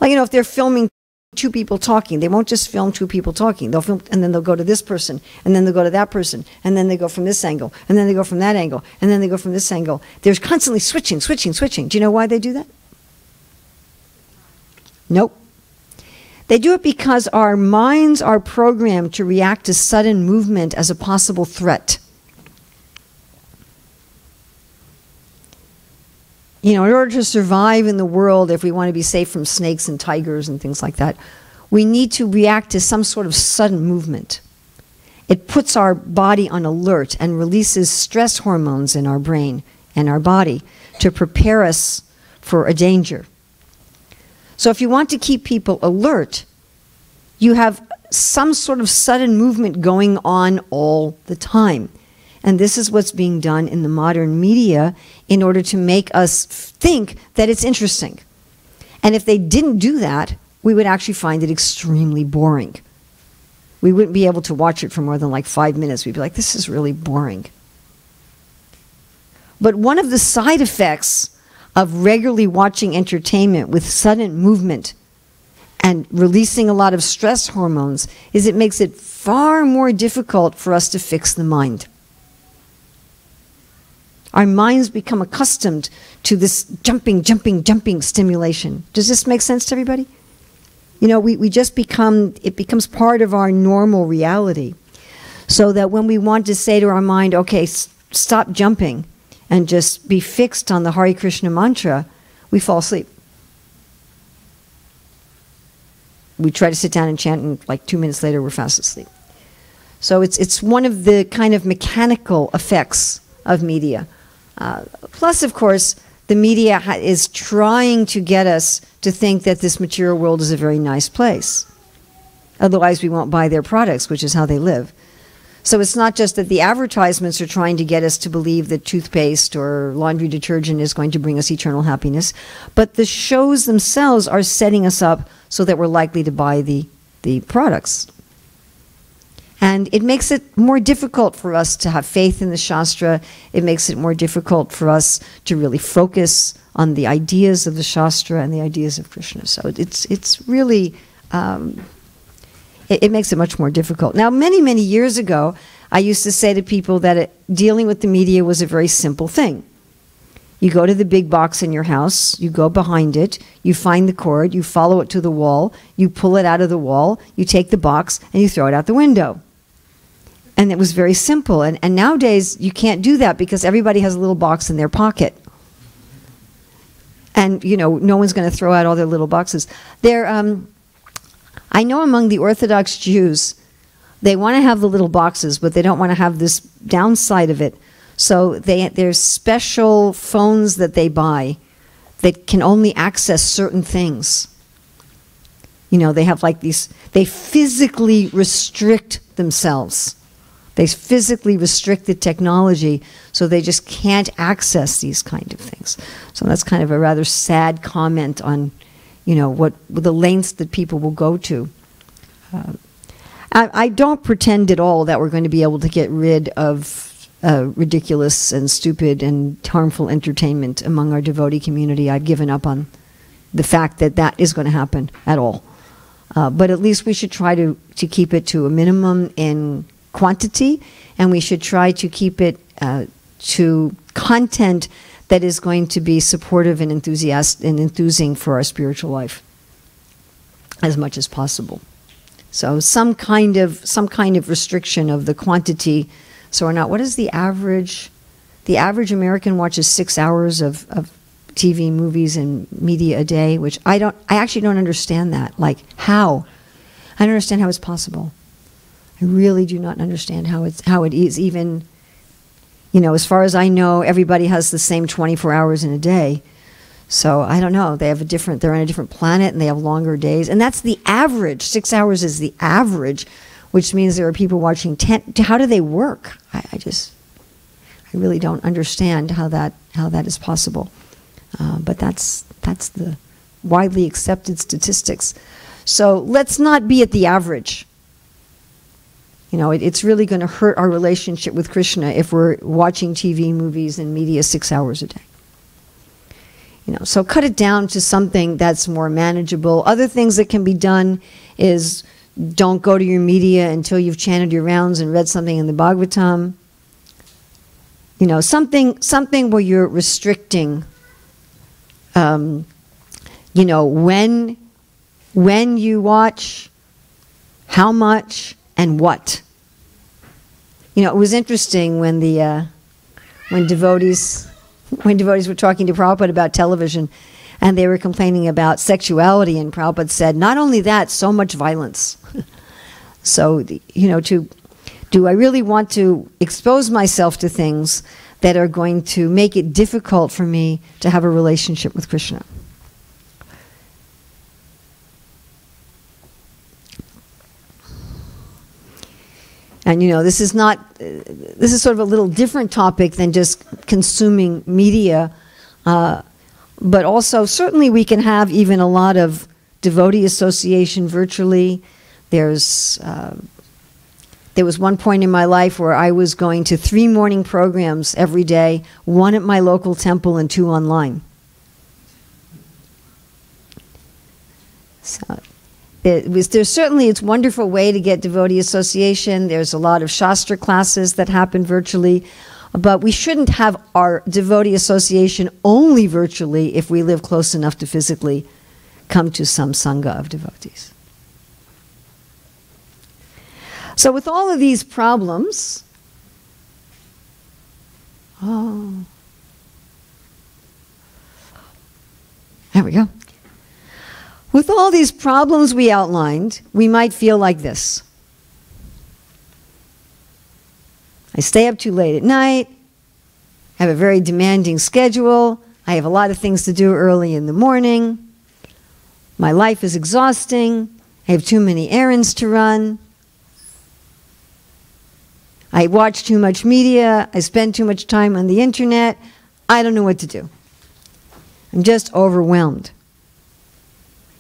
Like, you know, if they're filming two people talking, they won't just film two people talking. They'll film, and then they'll go to this person, and then they'll go to that person, and then they go from this angle, and then they go from that angle, and then they go from this angle. They're constantly switching. Do you know why they do that? Nope. They do it because our minds are programmed to react to sudden movement as a possible threat. You know, in order to survive in the world, if we want to be safe from snakes and tigers and things like that, we need to react to some sort of sudden movement. It puts our body on alert and releases stress hormones in our brain and our body to prepare us for a danger. So if you want to keep people alert, you have some sort of sudden movement going on all the time. And this is what's being done in the modern media in order to make us think that it's interesting. And if they didn't do that, we would actually find it extremely boring. We wouldn't be able to watch it for more than like 5 minutes. We'd be like, this is really boring. But one of the side effects of regularly watching entertainment with sudden movement and releasing a lot of stress hormones is it makes it far more difficult for us to fix the mind. Our minds become accustomed to this jumping stimulation. Does this make sense to everybody? You know, we just it becomes part of our normal reality. So that when we want to say to our mind, okay, stop jumping and just be fixed on the Hare Krishna mantra, we fall asleep. We try to sit down and chant, and like 2 minutes later, we're fast asleep. So it's one of the kind of mechanical effects of media. Plus, of course, the media is trying to get us to think that this material world is a very nice place. Otherwise, we won't buy their products, which is how they live. So it's not just that the advertisements are trying to get us to believe that toothpaste or laundry detergent is going to bring us eternal happiness, but the shows themselves are setting us up so that we're likely to buy the products. And it makes it more difficult for us to have faith in the Shastra. It makes it more difficult for us to really focus on the ideas of the Shastra and the ideas of Krishna. So it's really, it makes it much more difficult. Now, many years ago, I used to say to people that dealing with the media was a very simple thing. You go to the big box in your house, you go behind it, you find the cord, you follow it to the wall, you pull it out of the wall, you take the box, and you throw it out the window. And it was very simple. And nowadays, you can't do that because everybody has a little box in their pocket. And, you know, no one's going to throw out all their little boxes. I know among the Orthodox Jews, they want to have the little boxes, but they don't want to have this downside of it. So there's special phones that they buy that can only access certain things. You know, they have like these, they physically restrict themselves. They physically restrict the technology so they just can't access these kind of things. So that's kind of a rather sad comment on, you know, what the lengths that people will go to. I don't pretend at all that we're going to be able to get rid of ridiculous and stupid and harmful entertainment among our devotee community. I've given up on the fact that that is going to happen at all. But at least we should try to keep it to a minimum in quantity, and we should try to keep it to content that is going to be supportive and enthusiastic and enthusing for our spiritual life as much as possible. So some kind of restriction of the quantity. So we're not, what is the average? The average American watches 6 hours of TV, movies, and media a day, which I actually don't understand that. Like, how? I don't understand how it's possible. I really do not understand how it is even, you know, as far as I know, everybody has the same 24 hours in a day. So I don't know. They're on a different planet and they have longer days. And that's the average. 6 hours is the average, which means there are people watching 10. How do they work? I really don't understand how that is possible. But that's the widely accepted statistics. So let's not be at the average. You know, it's really going to hurt our relationship with Krishna if we're watching TV, movies, and media 6 hours a day. So cut it down to something that's more manageable. Other things that can be done is don't go to your media until you've chanted your rounds and read something in the Bhagavatam. Something where you're restricting, when you watch, how much, and what. It was interesting when when devotees were talking to Prabhupada about television, and they were complaining about sexuality, and Prabhupada said, not only that, so much violence. So, do I really want to expose myself to things that are going to make it difficult for me to have a relationship with Krishna? And this is sort of a little different topic than just consuming media, but also certainly we can have even a lot of devotee association virtually. There was one point in my life where I was going to 3 morning programs every day, 1 at my local temple and 2 online. So there's certainly, it's a wonderful way to get devotee association. There's a lot of Shastra classes that happen virtually, but we shouldn't have our devotee association only virtually if we live close enough to physically come to some sangha of devotees. So with all of these problems, there we go. With all these problems we outlined, we might feel like this. I stay up too late at night, I have a very demanding schedule, I have a lot of things to do early in the morning, my life is exhausting, I have too many errands to run, I watch too much media, I spend too much time on the internet, I don't know what to do. I'm just overwhelmed.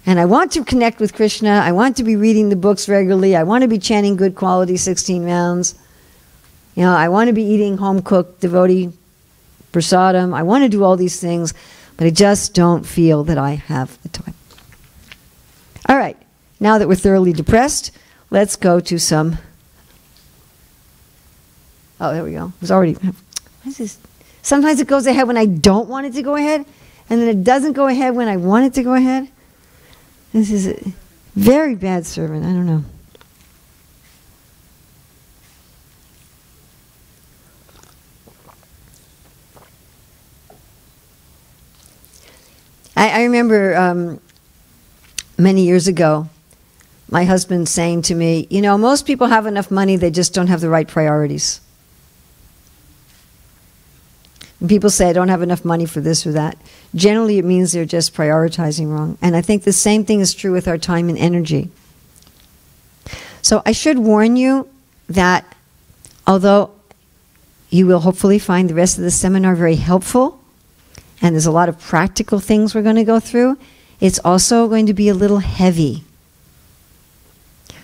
And I want to connect with Krishna, I want to be reading the books regularly, I want to be chanting good quality 16 rounds, I want to be eating home-cooked devotee prasadam, I want to do all these things, but I just don't feel that I have the time. All right, now that we're thoroughly depressed, let's go to some... Oh, there we go. It was already... What is this? Sometimes it goes ahead when I don't want it to go ahead, and then it doesn't go ahead when I want it to go ahead. This is a very bad servant. I don't know. I remember many years ago, my husband saying to me, most people have enough money, they just don't have the right priorities. When people say, I don't have enough money for this or that, generally it means they're just prioritizing wrong. And I think the same thing is true with our time and energy. So I should warn you that although you will hopefully find the rest of the seminar very helpful, and there's a lot of practical things we're going to go through, it's also going to be a little heavy.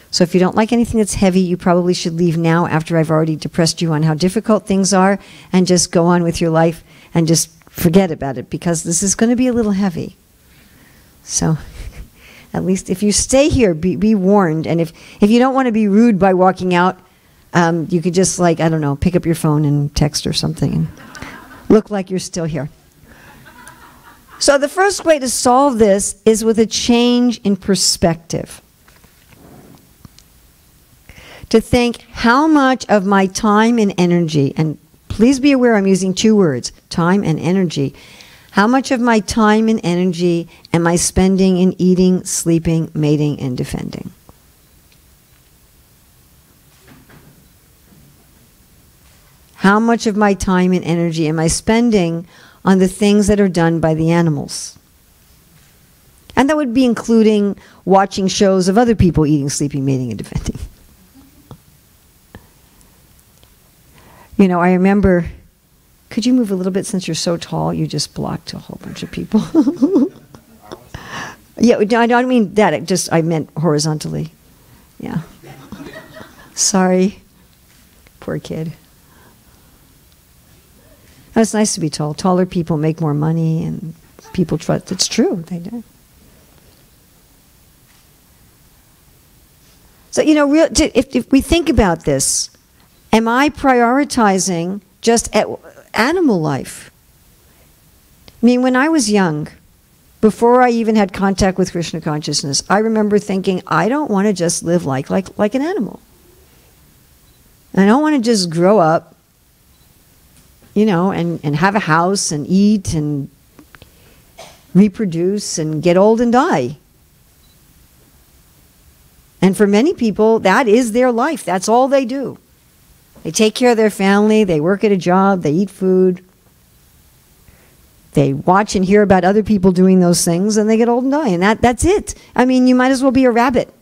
So if you don't like anything that's heavy, you probably should leave now after I've already depressed you on how difficult things are, and just go on with your life and just forget about it, because this is going to be a little heavy. So at least if you stay here, be warned. And if you don't want to be rude by walking out, you could just, I don't know, pick up your phone and text or something and look like you're still here. So the first way to solve this is with a change in perspective. To think, how much of my time and energy, and please be aware I'm using 2 words, time and energy. How much of my time and energy am I spending in eating, sleeping, mating, and defending? How much of my time and energy am I spending on the things that are done by the animals? And that would be including watching shows of other people eating, sleeping, mating, and defending. I remember, could you move a little bit since you're so tall? You just blocked a whole bunch of people. Yeah, I don't mean that. I meant horizontally. Yeah. Sorry. Poor kid. It's nice to be tall. Taller people make more money and people trust. It's true. They do. So, if we think about this, am I prioritizing just animal life? I mean, when I was young, before I even had contact with Krishna consciousness, I remember thinking, I don't want to just live like an animal. I don't want to just grow up, and have a house and eat and reproduce and get old and die. And for many people, that is their life. That's all they do. They take care of their family, they work at a job, they eat food, they watch and hear about other people doing those things, and they get old and die. And that's it. I mean, you might as well be a rabbit.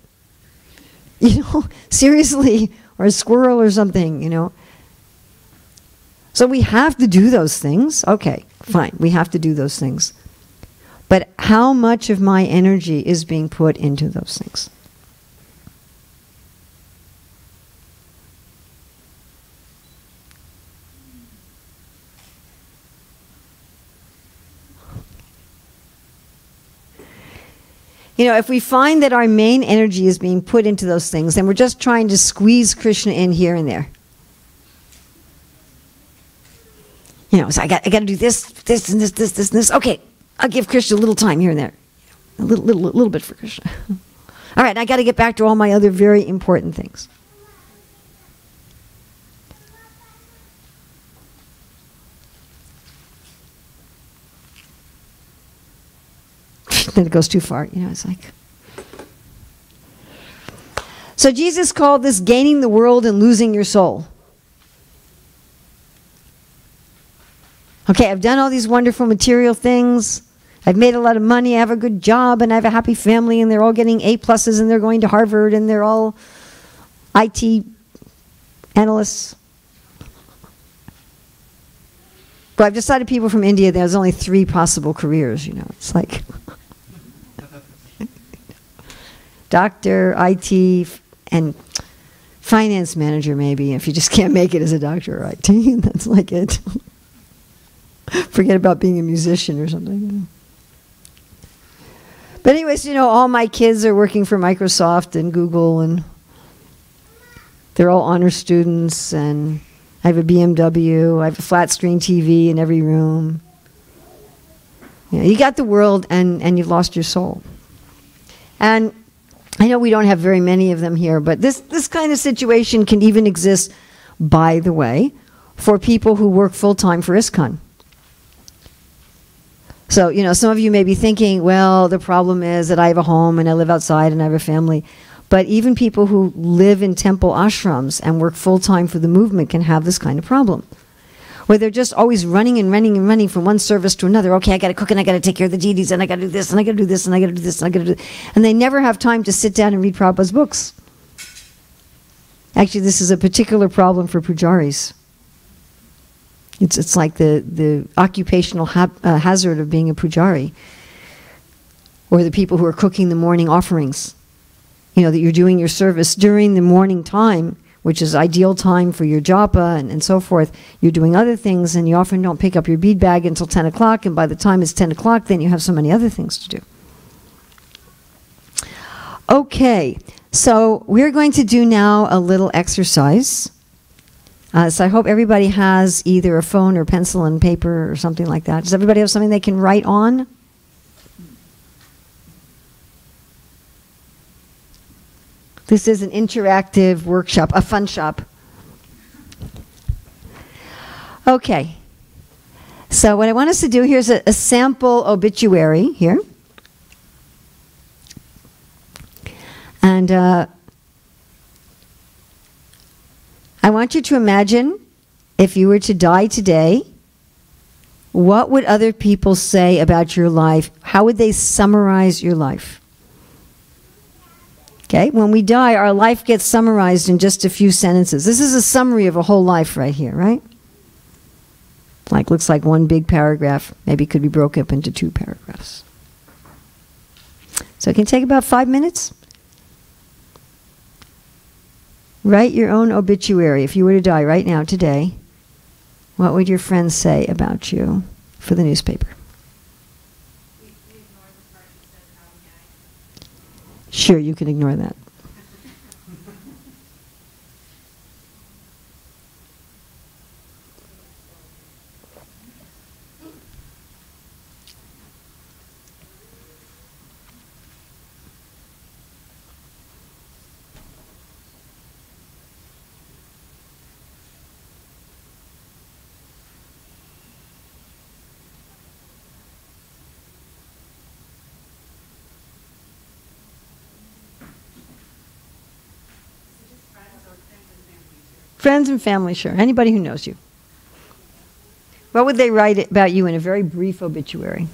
Seriously, or a squirrel or something, So we have to do those things. Okay, fine, we have to do those things. But how much of my energy is being put into those things? If we find that our main energy is being put into those things, then we're just trying to squeeze Krishna in here and there. So I got to do this, and this, and this. Okay, I'll give Krishna a little time here and there. A little bit for Krishna. All right, I got to get back to all my other very important things. Then it goes too far, it's like. So Jesus called this gaining the world and losing your soul. Okay, I've done all these wonderful material things. I've made a lot of money. I have a good job, and I have a happy family, and they're all getting A+, and they're going to Harvard, and they're all IT analysts. But I've decided people from India, there's only 3 possible careers, It's like doctor, IT, and finance manager, maybe, if you just can't make it as a doctor or IT. That's like it. Forget about being a musician or something. But anyways, all my kids are working for Microsoft and Google, and they're all honor students, and I have a BMW, I have a flat screen TV in every room. You got the world, and you've lost your soul. And I know we don't have very many of them here, but this kind of situation can even exist, by the way, for people who work full-time for ISKCON. So, some of you may be thinking, well, the problem is that I have a home and I live outside and I have a family. But even people who live in temple ashrams and work full-time for the movement can have this kind of problem, where they're just always running and running and running from one service to another. Okay, I got to cook, and I got to take care of the deities, and I got to do this, and I got to do this, and I got to do this, and I got to do this. And they never have time to sit down and read Prabhupada's books. Actually, this is a particular problem for pujaris. It's like the occupational hazard of being a pujari, or the people who are cooking the morning offerings. That you're doing your service during the morning time, which is ideal time for your japa and so forth. You're doing other things, and you often don't pick up your bead bag until 10 o'clock, and by the time it's 10 o'clock, then you have so many other things to do. Okay, so we're going to do now a little exercise. So I hope everybody has either a phone or pencil and paper or something like that. Does everybody have something they can write on? This is an interactive workshop, a fun shop. Okay. So what I want us to do, here's a sample obituary here. And I want you to imagine if you were to die today, what would other people say about your life? How would they summarize your life? Okay, when we die, our life gets summarized in just a few sentences. This is a summary of a whole life right here, right? Looks like one big paragraph. Maybe it could be broken up into 2 paragraphs. So it can take about 5 minutes. Write your own obituary. If you were to die right now, today, what would your friends say about you for the newspaper? Sure, you can ignore that. Friends and family, sure. Anybody who knows you. What would they write about you in a very brief obituary?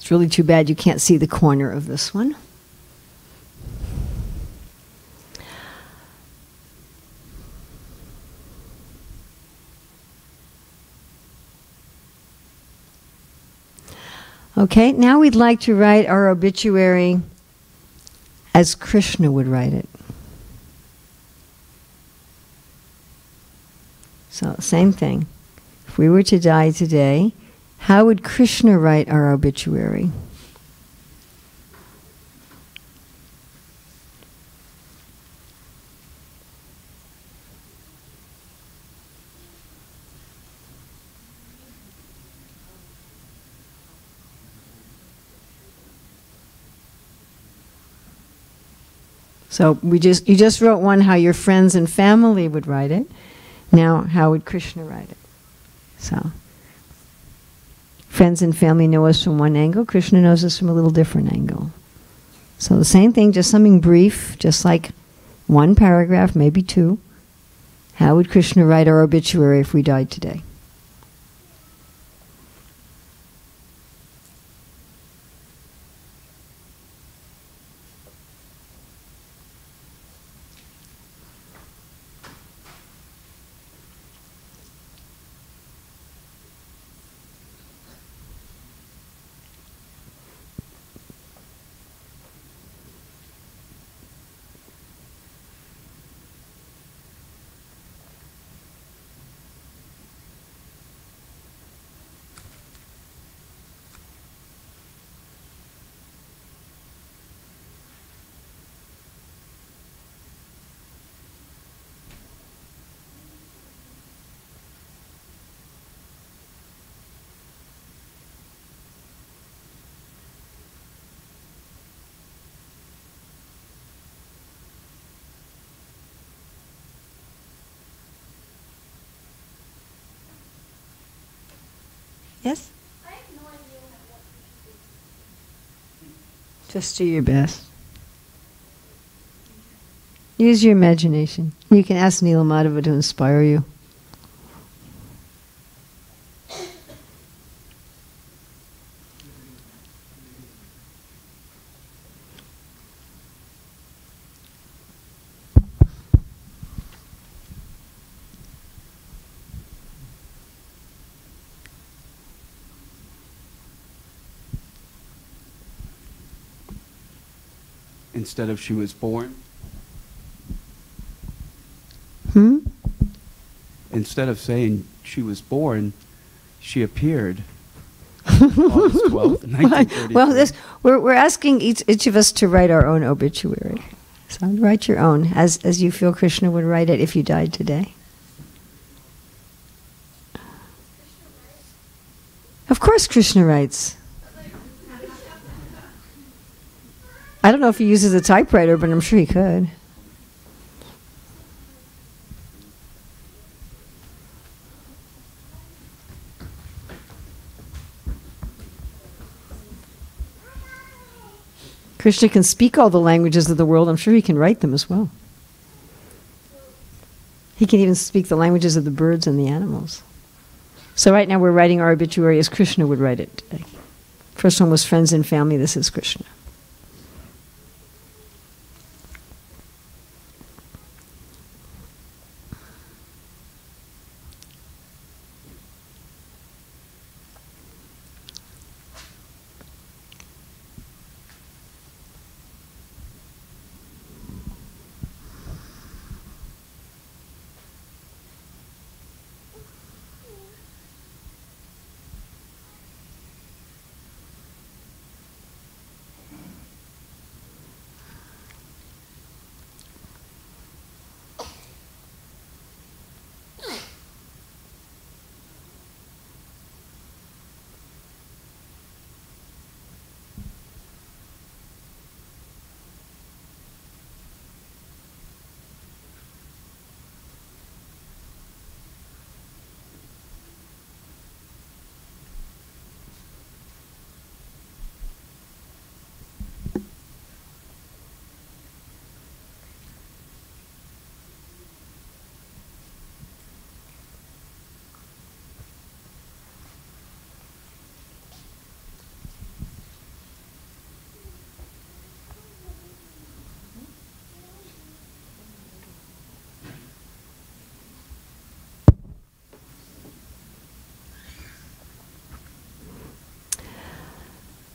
It's really too bad you can't see the corner of this one. Okay, now we'd like to write our obituary as Krishna would write it. So, same thing. If we were to die today, how would Krishna write our obituary? So you just wrote one how your friends and family would write it. Now, how would Krishna write it? So, friends and family know us from one angle. Krishna knows us from a little different angle. So the same thing, just something brief, just like one paragraph, maybe two. How would Krishna write our obituary if we died today? Yes? I have no idea what Just do your best. Use your imagination. You can ask Neela Madhava to inspire you. Instead of she was born? Instead of saying she was born, she appeared. August 12th, 1933. Well, we're asking each of us to write our own obituary. So write your own, as you feel Krishna would write it if you died today. Of course Krishna writes. I don't know if he uses a typewriter, but I'm sure he could. Krishna can speak all the languages of the world. I'm sure he can write them as well. He can even speak the languages of the birds and the animals. So right now we're writing our obituary as Krishna would write it today. First one was friends and family. This is Krishna.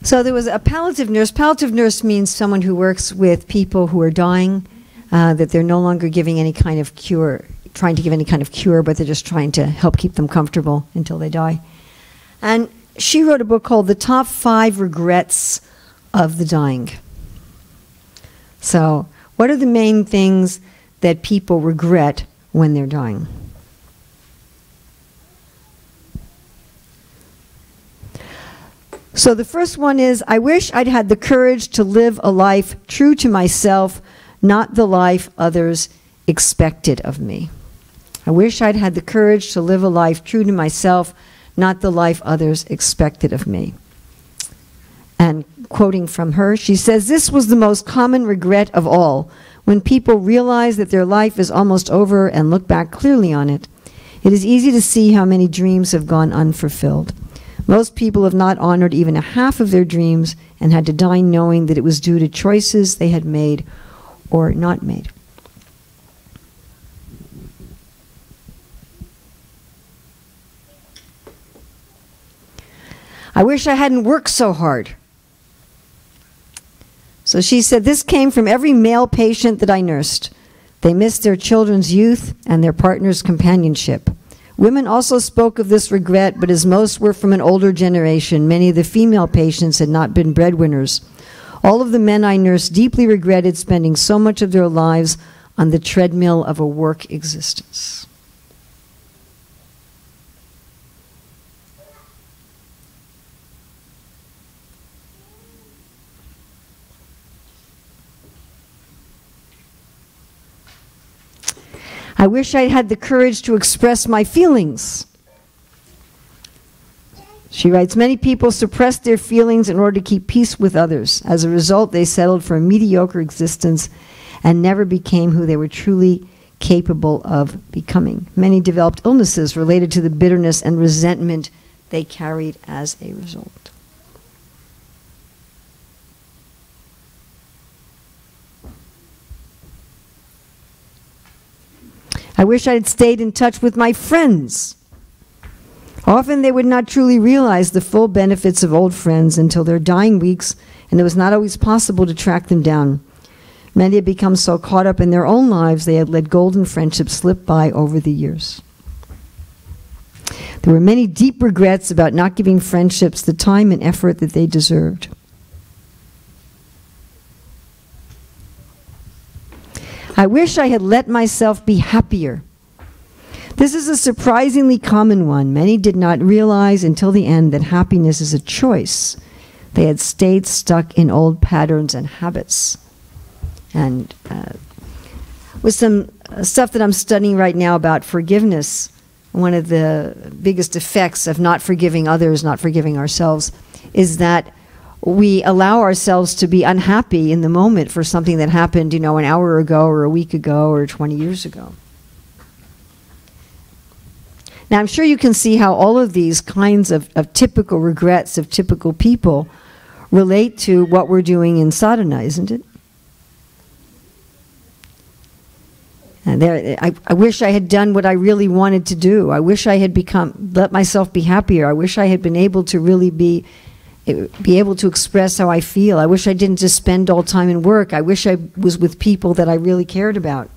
So there was a palliative nurse. Palliative nurse means someone who works with people who are dying, that they're no longer giving any kind of cure, trying to give any kind of cure, but they're just trying to help keep them comfortable until they die. And she wrote a book called The Top 5 Regrets of the Dying. So what are the main things that people regret when they're dying? So the first one is, I wish I'd had the courage to live a life true to myself, not the life others expected of me. I wish I'd had the courage to live a life true to myself, not the life others expected of me. And quoting from her, she says, this was the most common regret of all, when people realize that their life is almost over and look back clearly on it. It is easy to see how many dreams have gone unfulfilled. Most people have not honored even a half of their dreams and had to die knowing that it was due to choices they had made or not made. I wish I hadn't worked so hard. So she said, this came from every male patient that I nursed. They missed their children's youth and their partner's companionship. Women also spoke of this regret, but as most were from an older generation, many of the female patients had not been breadwinners. All of the men I nursed deeply regretted spending so much of their lives on the treadmill of a work existence. I wish I had the courage to express my feelings. She writes, many people suppressed their feelings in order to keep peace with others. As a result, they settled for a mediocre existence and never became who they were truly capable of becoming. Many developed illnesses related to the bitterness and resentment they carried as a result. I wish I had stayed in touch with my friends. Often they would not truly realize the full benefits of old friends until their dying weeks, and it was not always possible to track them down. Many had become so caught up in their own lives they had let golden friendships slip by over the years. There were many deep regrets about not giving friendships the time and effort that they deserved. I wish I had let myself be happier. This is a surprisingly common one. Many did not realize until the end that happiness is a choice. They had stayed stuck in old patterns and habits. And with some stuff that I'm studying right now about forgiveness, one of the biggest effects of not forgiving others, not forgiving ourselves, is that we allow ourselves to be unhappy in the moment for something that happened, an hour ago or a week ago or 20 years ago. Now, I'm sure you can see how all of these kinds of typical regrets of typical people relate to what we're doing in sadhana, isn't it? And I wish I had done what I really wanted to do. I wish I had let myself be happier. I wish I had been able to really be able to express how I feel. I wish I didn't just spend all time in work. I wish I was with people that I really cared about.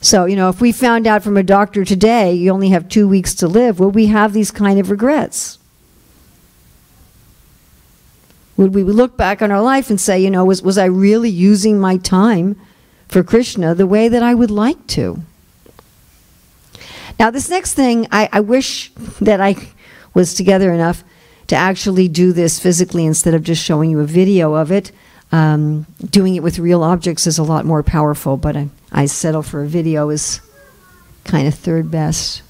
So, if we found out from a doctor today you only have 2 weeks to live, would we have these kind of regrets? Would we look back on our life and say, was I really using my time for Krishna the way that I would like to? Now, this next thing, I wish that I was together enough to actually do this physically instead of just showing you a video of it. Doing it with real objects is a lot more powerful, but I settle for a video is kind of third best.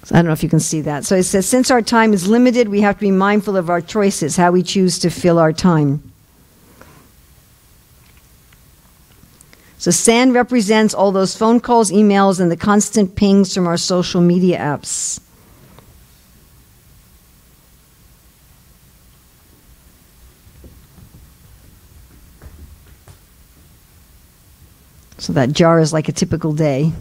So I don't know if you can see that. So it says, since our time is limited, we have to be mindful of our choices, how we choose to fill our time. So sand represents all those phone calls, emails, and the constant pings from our social media apps. So that jar is like a typical day.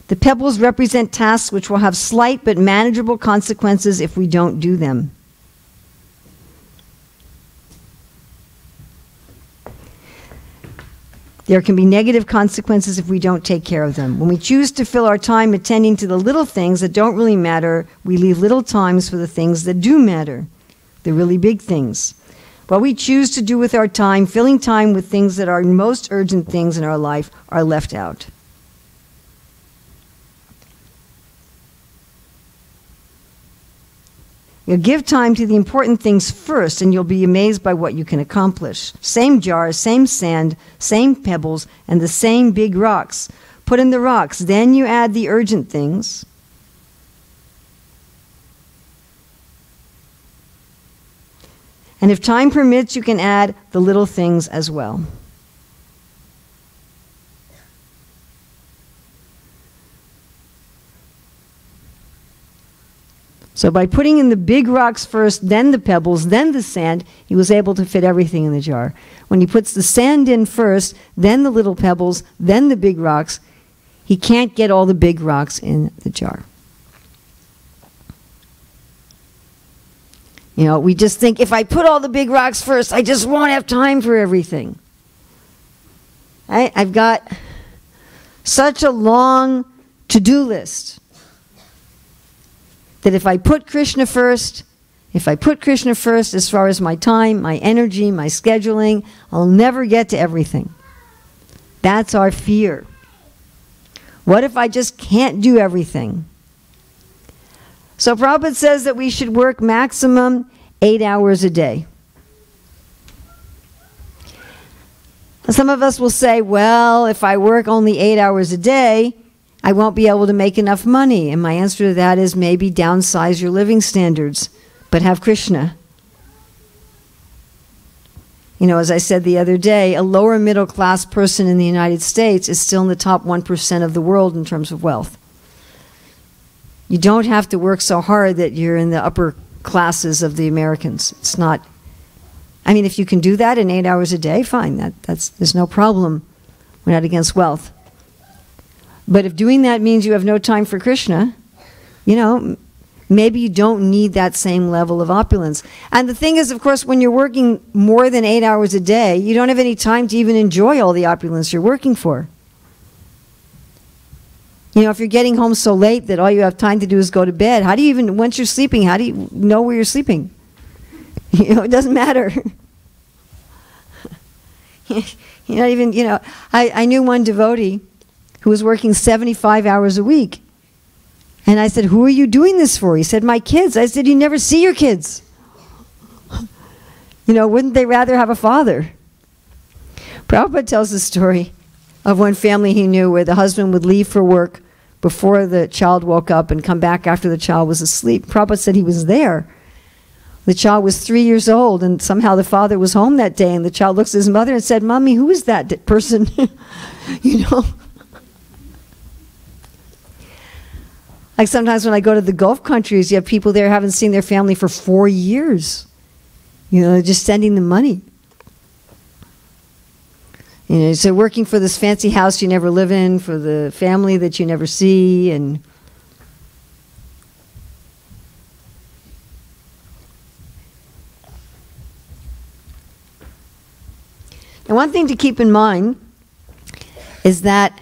The pebbles represent tasks which will have slight but manageable consequences if we don't do them. There can be negative consequences if we don't take care of them. When we choose to fill our time attending to the little things that don't really matter, we leave little times for the things that do matter, the really big things. What we choose to do with our time, filling time with things that are most urgent things in our life, are left out. You'll give time to the important things first, and you'll be amazed by what you can accomplish. Same jar, same sand, same pebbles, and the same big rocks. Put in the rocks, then you add the urgent things. And if time permits, you can add the little things as well. So by putting in the big rocks first, then the pebbles, then the sand, he was able to fit everything in the jar. When he puts the sand in first, then the little pebbles, then the big rocks, he can't get all the big rocks in the jar. We just think, if I put all the big rocks first, I just won't have time for everything. Right? I've got such a long to-do list that if I put Krishna first as far as my time, my energy, my scheduling, I'll never get to everything. That's our fear. What if I just can't do everything? So Prabhupada says that we should work maximum 8 hours a day. Some of us will say, well, if I work only 8 hours a day, I won't be able to make enough money. And my answer to that is maybe downsize your living standards, but have Krishna. You know, as I said the other day, a lower middle class person in the United States is still in the top 1% of the world in terms of wealth. You don't have to work so hard that you're in the upper classes of the Americans. It's not, I mean, if you can do that in 8 hours a day, fine. There's no problem. We're not against wealth. But if doing that means you have no time for Krishna, you know, maybe you don't need that same level of opulence. And the thing is, of course, when you're working more than 8 hours a day, you don't have any time to even enjoy all the opulence you're working for. You know, if you're getting home so late that all you have time to do is go to bed, how do you even, once you're sleeping, how do you know where you're sleeping? You know, it doesn't matter. You're not even, you know, I knew one devotee who was working 75 hours a week. And I said, who are you doing this for? He said, my kids. I said, you never see your kids. You know, wouldn't they rather have a father? Prabhupada tells the story of one family he knew where the husband would leave for work before the child woke up and come back after the child was asleep. Prabhupada said he was there. The child was 3 years old, and somehow the father was home that day, and the child looks at his mother and said, Mommy, who is that person? You know? Like sometimes when I go to the Gulf countries, you have people there who haven't seen their family for 4 years. You know, they're just sending them money. You know, so working for this fancy house you never live in, for the family that you never see, and and one thing to keep in mind is that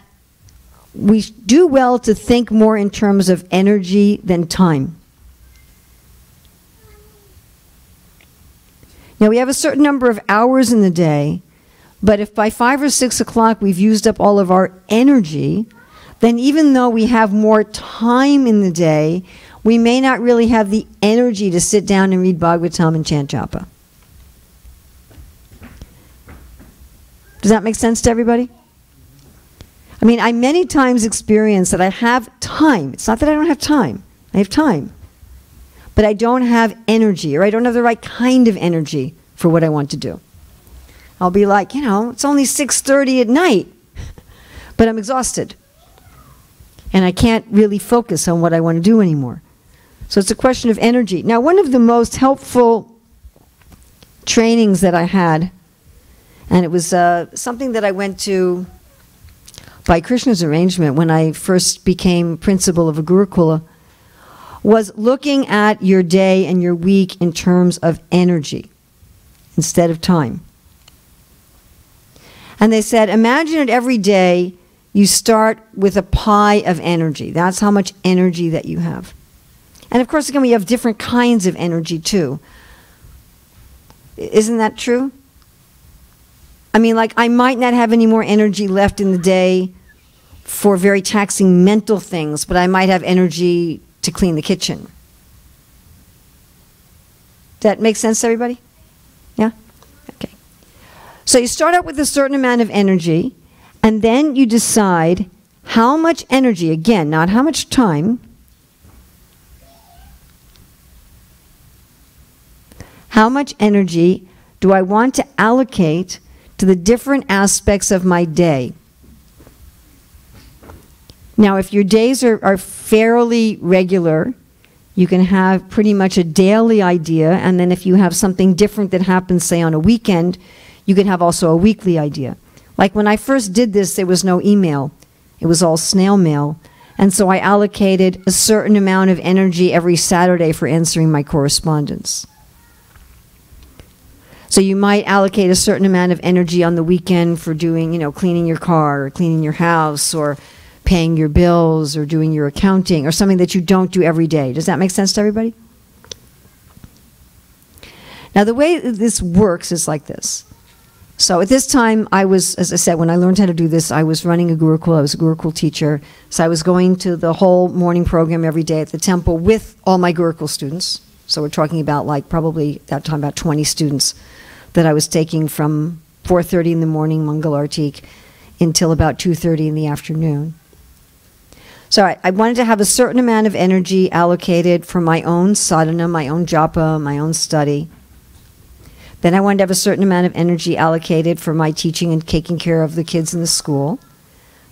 we do well to think more in terms of energy than time. Now, we have a certain number of hours in the day, but if by 5 or 6 o'clock we've used up all of our energy, then even though we have more time in the day, we may not really have the energy to sit down and read Bhagavatam and chant japa. Does that make sense to everybody? I mean, I many times experience that I have time. It's not that I don't have time. I have time. But I don't have energy, or I don't have the right kind of energy for what I want to do. I'll be like, you know, it's only 6:30 at night, but I'm exhausted. And I can't really focus on what I want to do anymore. So it's a question of energy. Now, one of the most helpful trainings that I had, and it was something that I went to by Krishna's arrangement when I first became principal of a Gurukula, was looking at your day and your week in terms of energy instead of time. And they said, imagine it every day you start with a pie of energy. That's how much energy that you have. And of course, again, we have different kinds of energy too. Isn't that true? I mean, like, I might not have any more energy left in the day for very taxing mental things, but I might have energy to clean the kitchen. Does that make sense to everybody? Yeah? Okay. So you start out with a certain amount of energy, and then you decide how much energy, again, not how much time, how much energy do I want to allocate to the different aspects of my day. Now, if your days are fairly regular, you can have pretty much a daily idea, and then if you have something different that happens, say, on a weekend, you can have also a weekly idea. Like when I first did this, there was no email. It was all snail mail. And so I allocated a certain amount of energy every Saturday for answering my correspondence. So you might allocate a certain amount of energy on the weekend for doing, you know, cleaning your car or cleaning your house or paying your bills or doing your accounting or something that you don't do every day. Does that make sense to everybody? Now, the way this works is like this. So at this time, I was, as I said, when I learned how to do this, I was running a Gurukul. I was a Gurukul teacher. So I was going to the whole morning program every day at the temple with all my Gurukul students. So we're talking about like probably at that time about 20 students that I was taking from 4:30 in the morning, Mangal Artik, until about 2:30 in the afternoon. So I wanted to have a certain amount of energy allocated for my own sadhana, my own japa, my own study. Then I wanted to have a certain amount of energy allocated for my teaching and taking care of the kids in the school.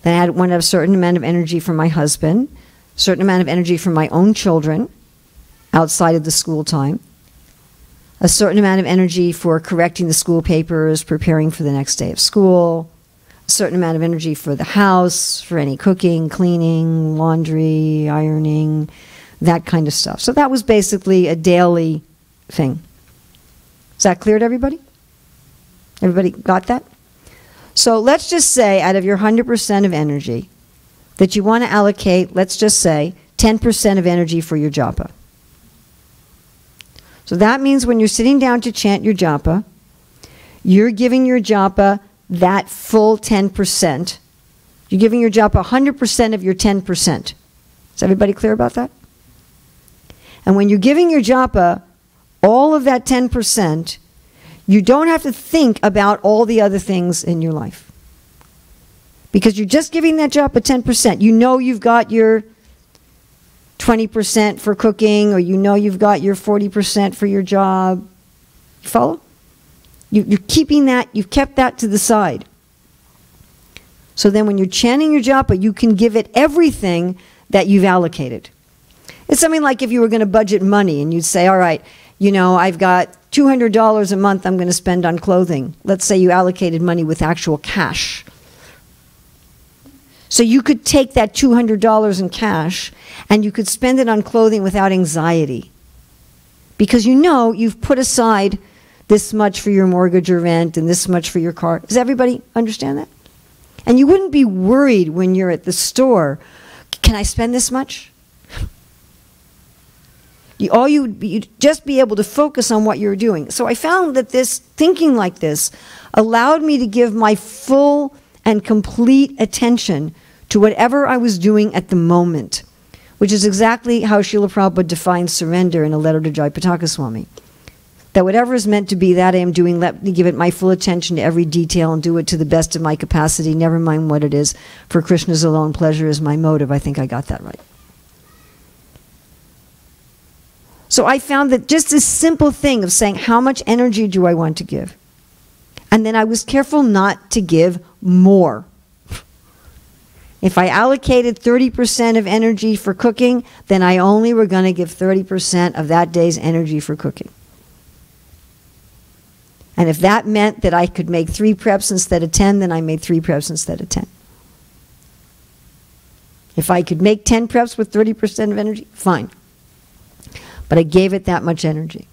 Then I wanted to have a certain amount of energy for my husband, a certain amount of energy for my own children outside of the school time, a certain amount of energy for correcting the school papers, preparing for the next day of school, a certain amount of energy for the house, for any cooking, cleaning, laundry, ironing, that kind of stuff. So that was basically a daily thing. Is that clear to everybody? Everybody got that? So let's just say out of your 100% of energy that you want to allocate, let's just say 10% of energy for your japa. So that means when you're sitting down to chant your japa, you're giving your japa that full 10%. You're giving your japa 100% of your 10%. Is everybody clear about that? And when you're giving your japa all of that 10%, you don't have to think about all the other things in your life. Because you're just giving that japa 10%. You know you've got your 20% for cooking, or you know you've got your 40% for your job. You follow? You're keeping that, you've kept that to the side. So then when you're chanting your japa, you can give it everything that you've allocated. It's something like if you were going to budget money and you'd say, all right, you know, I've got $200 a month I'm going to spend on clothing. Let's say you allocated money with actual cash. So you could take that $200 in cash and you could spend it on clothing without anxiety. Because you know you've put aside this much for your mortgage or rent and this much for your car. Does everybody understand that? And you wouldn't be worried when you're at the store, can I spend this much? You'd just be able to focus on what you're doing. So I found that this thinking like this allowed me to give my full and complete attention to whatever I was doing at the moment, which is exactly how Srila Prabhupada defines surrender in a letter to Jayapataka Swami. That whatever is meant to be, that I am doing, let me give it my full attention to every detail and do it to the best of my capacity, never mind what it is, for Krishna's alone pleasure is my motive. I think I got that right. So I found that just this simple thing of saying, how much energy do I want to give? And then I was careful not to give more. If I allocated 30% of energy for cooking, then I only were going to give 30% of that day's energy for cooking. And if that meant that I could make 3 preps instead of 10, then I made 3 preps instead of 10. If I could make 10 preps with 30% of energy, fine. But I gave it that much energy.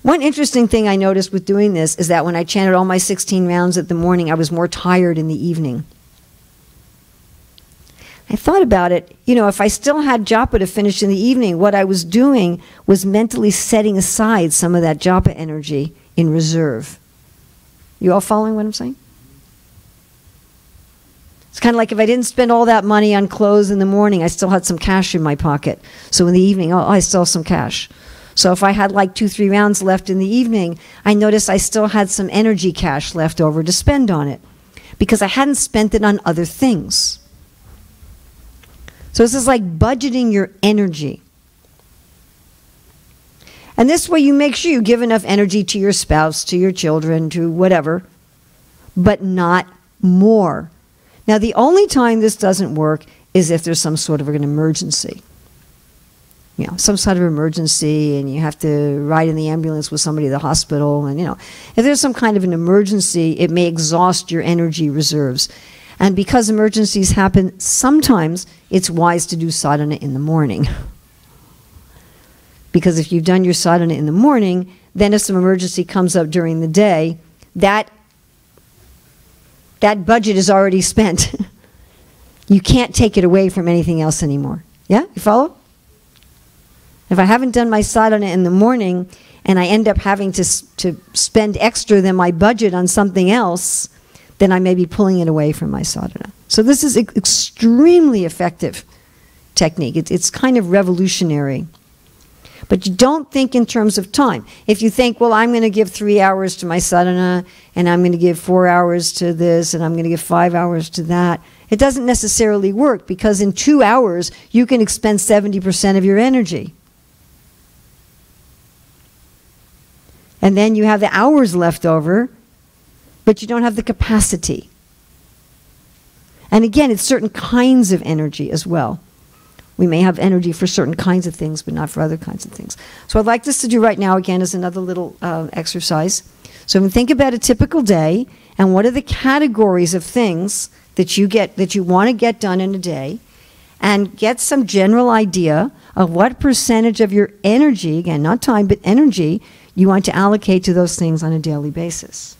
One interesting thing I noticed with doing this is that when I chanted all my 16 rounds at the morning, I was more tired in the evening. I thought about it, you know, if I still had japa to finish in the evening, what I was doing was mentally setting aside some of that japa energy in reserve. You all following what I'm saying? It's kind of like if I didn't spend all that money on clothes in the morning, I still had some cash in my pocket. So in the evening, oh, I still have some cash. So if I had like 2-3 rounds left in the evening, I noticed I still had some energy cash left over to spend on it because I hadn't spent it on other things. So this is like budgeting your energy. And this way you make sure you give enough energy to your spouse, to your children, to whatever, but not more. Now, the only time this doesn't work is if there's some sort of an emergency. You know, some sort of emergency and you have to ride in the ambulance with somebody to the hospital. And, you know, if there's some kind of an emergency, it may exhaust your energy reserves. And because emergencies happen, sometimes it's wise to do sadhana in the morning. Because if you've done your sadhana in the morning, then if some emergency comes up during the day, that budget is already spent. You can't take it away from anything else anymore. Yeah? You follow? If I haven't done my sadhana in the morning and I end up having to spend extra than my budget on something else, then I may be pulling it away from my sadhana. So this is extremely effective technique. It's kind of revolutionary. But you don't think in terms of time. If you think, well, I'm going to give 3 hours to my sadhana, and I'm going to give 4 hours to this, and I'm going to give 5 hours to that, it doesn't necessarily work, because in 2 hours, you can expend 70% of your energy. And then you have the hours left over, but you don't have the capacity. And again, it's certain kinds of energy as well. We may have energy for certain kinds of things, but not for other kinds of things. So I'd like this to do right now, again, as another little exercise. So we think about a typical day, and what are the categories of things that you want to get done in a day, and get some general idea of what percentage of your energy, again, not time, but energy, you want to allocate to those things on a daily basis.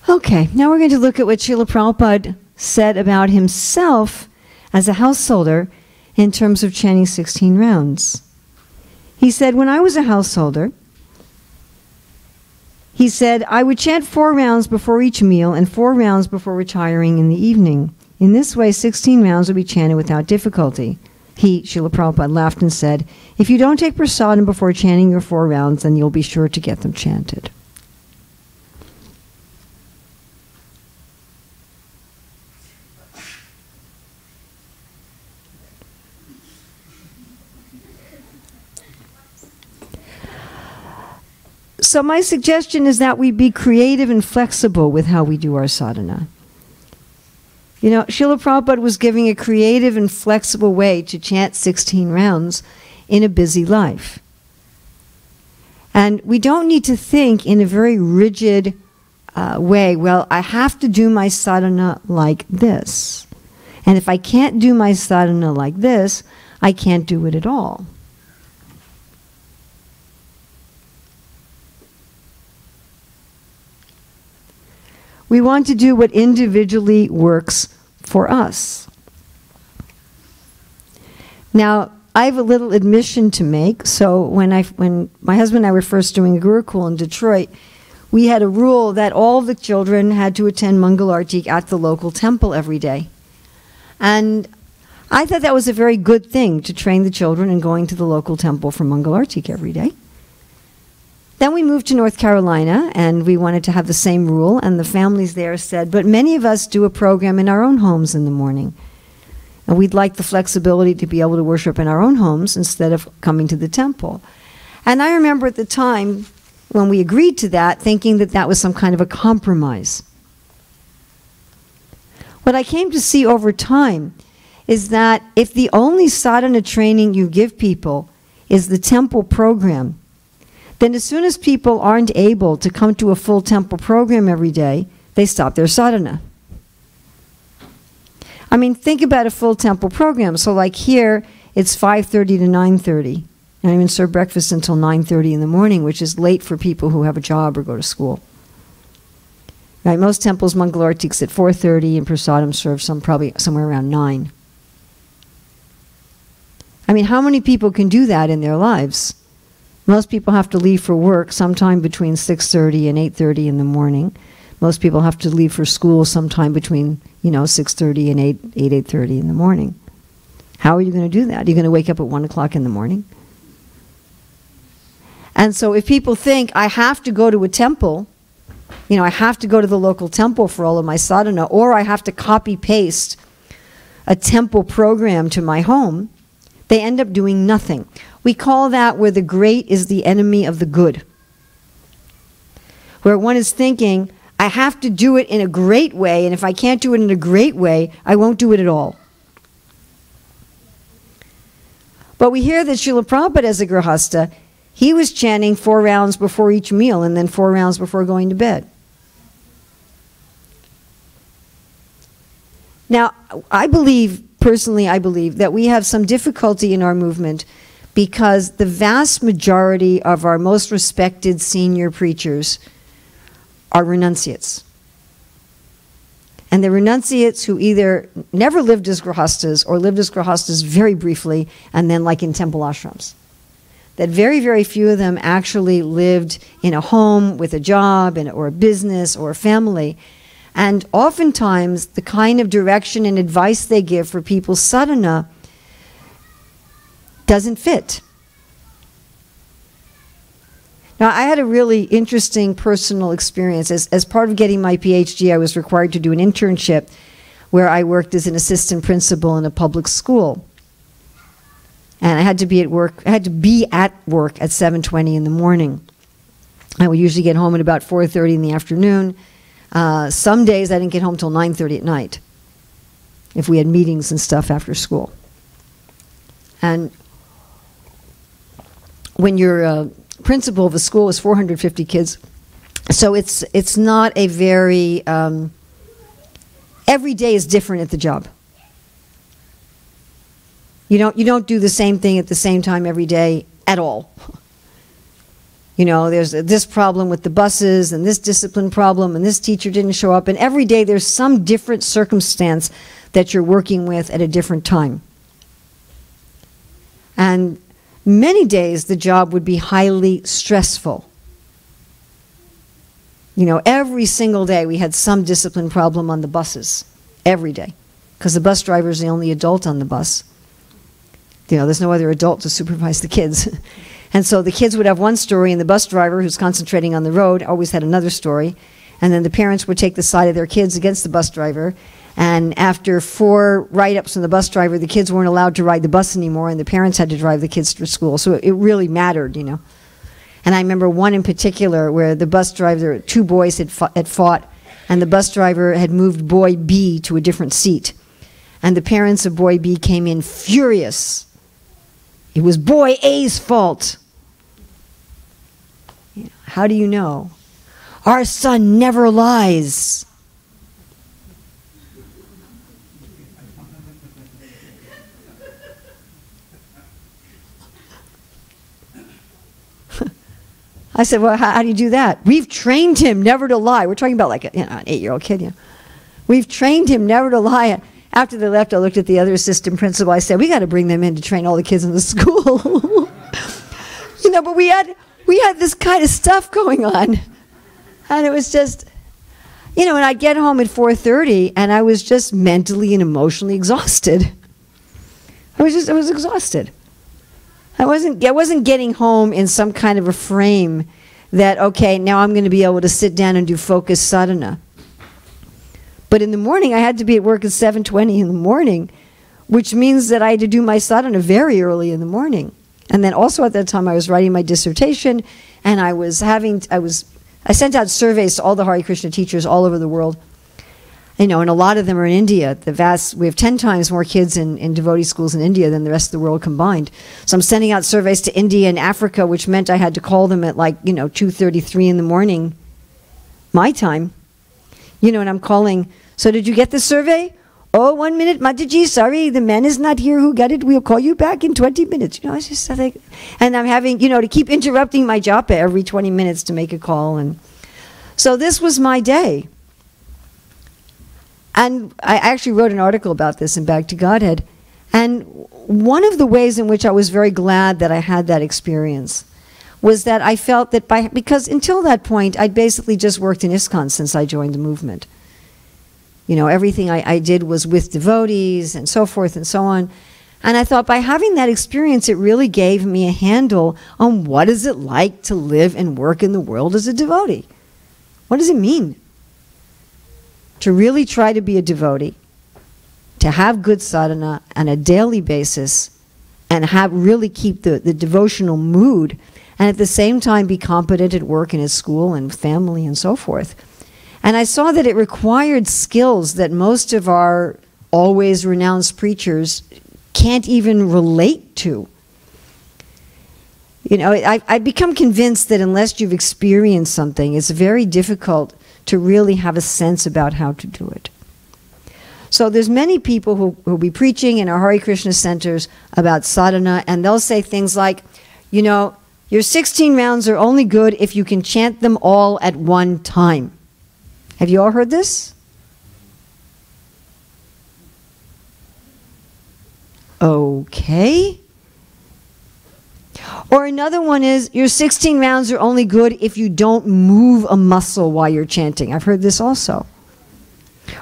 Okay, now we're going to look at what Srila Prabhupada said about himself as a householder in terms of chanting 16 rounds. He said, when I was a householder, he said, I would chant 4 rounds before each meal and 4 rounds before retiring in the evening. In this way, 16 rounds would be chanted without difficulty. He, Srila Prabhupada, laughed and said, if you don't take prasadam before chanting your 4 rounds, then you'll be sure to get them chanted. So my suggestion is that we be creative and flexible with how we do our sadhana. You know, Srila Prabhupada was giving a creative and flexible way to chant 16 rounds in a busy life. And we don't need to think in a very rigid way, well, I have to do my sadhana like this. And if I can't do my sadhana like this, I can't do it at all. We want to do what individually works for us. Now, I have a little admission to make. So when my husband and I were first doing a Gurukul in Detroit, we had a rule that all the children had to attend Mangal Arti at the local temple every day. And I thought that was a very good thing, to train the children in going to the local temple for Mangal Arti every day. Then we moved to North Carolina, and we wanted to have the same rule, and the families there said, but many of us do a program in our own homes in the morning. And we'd like the flexibility to be able to worship in our own homes instead of coming to the temple. And I remember at the time, when we agreed to that, thinking that that was some kind of a compromise. What I came to see over time is that if the only sadhana training you give people is the temple program, then as soon as people aren't able to come to a full temple program every day, they stop their sadhana. I mean, think about a full temple program. So like here, it's 5:30 to 9:30. And I even serve breakfast until 9:30 in the morning, which is late for people who have a job or go to school. Right, most temples, Mangalartik's at 4:30, and prasadam serves probably somewhere around 9. I mean, how many people can do that in their lives? Most people have to leave for work sometime between 6:30 and 8:30 in the morning. Most people have to leave for school sometime between, 6:30 and 8:30 in the morning. How are you going to do that? Are you going to wake up at 1 o'clock in the morning? And so if people think, I have to go to a temple, I have to go to the local temple for all of my sadhana, or I have to copy-paste a temple program to my home, they end up doing nothing. We call that where the great is the enemy of the good. Where one is thinking, I have to do it in a great way, and if I can't do it in a great way, I won't do it at all. But we hear that Srila Prabhupada, as a Grihasta, he was chanting 4 rounds before each meal and then 4 rounds before going to bed. Now, personally I believe that we have some difficulty in our movement because the vast majority of our most respected senior preachers are renunciates. And the renunciates who either never lived as grihastas or lived as grihastas very briefly and then like in temple ashrams. That very, very few of them actually lived in a home with a job or a business or a family. And oftentimes the kind of direction and advice they give for people's sadhana doesn't fit. Now, I had a really interesting personal experience. As part of getting my PhD, I was required to do an internship where I worked as an assistant principal in a public school. And I had to be at work. I had to be at work at 7:20 in the morning. I would usually get home at about 4:30 in the afternoon. Some days I didn't get home till 9:30 at night if we had meetings and stuff after school. And when you're principal of a school is 450 kids, so it's not a very every day is different at the job. You don't do the same thing at the same time every day at all. There's this problem with the buses and this discipline problem and this teacher didn't show up, and every day there's some different circumstance that you're working with at a different time. And many days the job would be highly stressful. You know, every single day we had some discipline problem on the buses. Every day. Because the bus driver is the only adult on the bus. You know, there's no other adult to supervise the kids. And so the kids would have one story, and the bus driver, who's concentrating on the road, always had another story. And then the parents would take the side of their kids against the bus driver. And after 4 write-ups from the bus driver, the kids weren't allowed to ride the bus anymore, and the parents had to drive the kids to school. So it really mattered, you know. And I remember one in particular where the bus driver, 2 boys had fought, and the bus driver had moved boy B to a different seat. And the parents of boy B came in furious. It was boy A's fault. You know, how do you know? Our son never lies. I said, well, how do you do that? We've trained him never to lie. We're talking about like an 8-year-old kid. You know. We've trained him never to lie. After they left, I looked at the other assistant principal. I said, we got to bring them in to train all the kids in the school. You know, but we had this kind of stuff going on. And it was just, you know, and I'd get home at 4:30, and I was just mentally and emotionally exhausted. I was exhausted. I wasn't getting home in some kind of a frame that, okay, now I'm going to be able to sit down and do focused sadhana. But in the morning, I had to be at work at 7:20 in the morning, which means that I had to do my sadhana very early in the morning. And then also at that time, I was writing my dissertation, and I sent out surveys to all the Hare Krishna teachers all over the world. You know, and a lot of them are in India. We have 10 times more kids in devotee schools in India than the rest of the world combined. So I'm sending out surveys to India and Africa, which meant I had to call them at 2:33 in the morning, my time. You know, and I'm calling, so did you get the survey? Oh, 1 minute, Mataji, sorry, the man is not here who got it. We'll call you back in 20 minutes. You know, it's just like, and I'm having, you know, to keep interrupting my japa every 20 minutes to make a call. And so this was my day. And I actually wrote an article about this in Back to Godhead. And one of the ways in which I was very glad that I had that experience was that I felt that because until that point, I'd basically just worked in ISKCON since I joined the movement. You know, everything I did was with devotees and so forth and so on. And I thought by having that experience, it really gave me a handle on what is it like to live and work in the world as a devotee. What does it mean? To really try to be a devotee, to have good sadhana on a daily basis, and really keep the devotional mood, and at the same time be competent at work and at school and family and so forth. And I saw that it required skills that most of our always renounced preachers can't even relate to. You know, I've become convinced that unless you've experienced something, it's very difficult to really have a sense about how to do it. So there's many people who will be preaching in our Hare Krishna centers about sadhana, and they'll say things like, you know, your 16 rounds are only good if you can chant them all at one time. Have you all heard this? Okay. Or another one is, your 16 rounds are only good if you don't move a muscle while you're chanting. I've heard this also.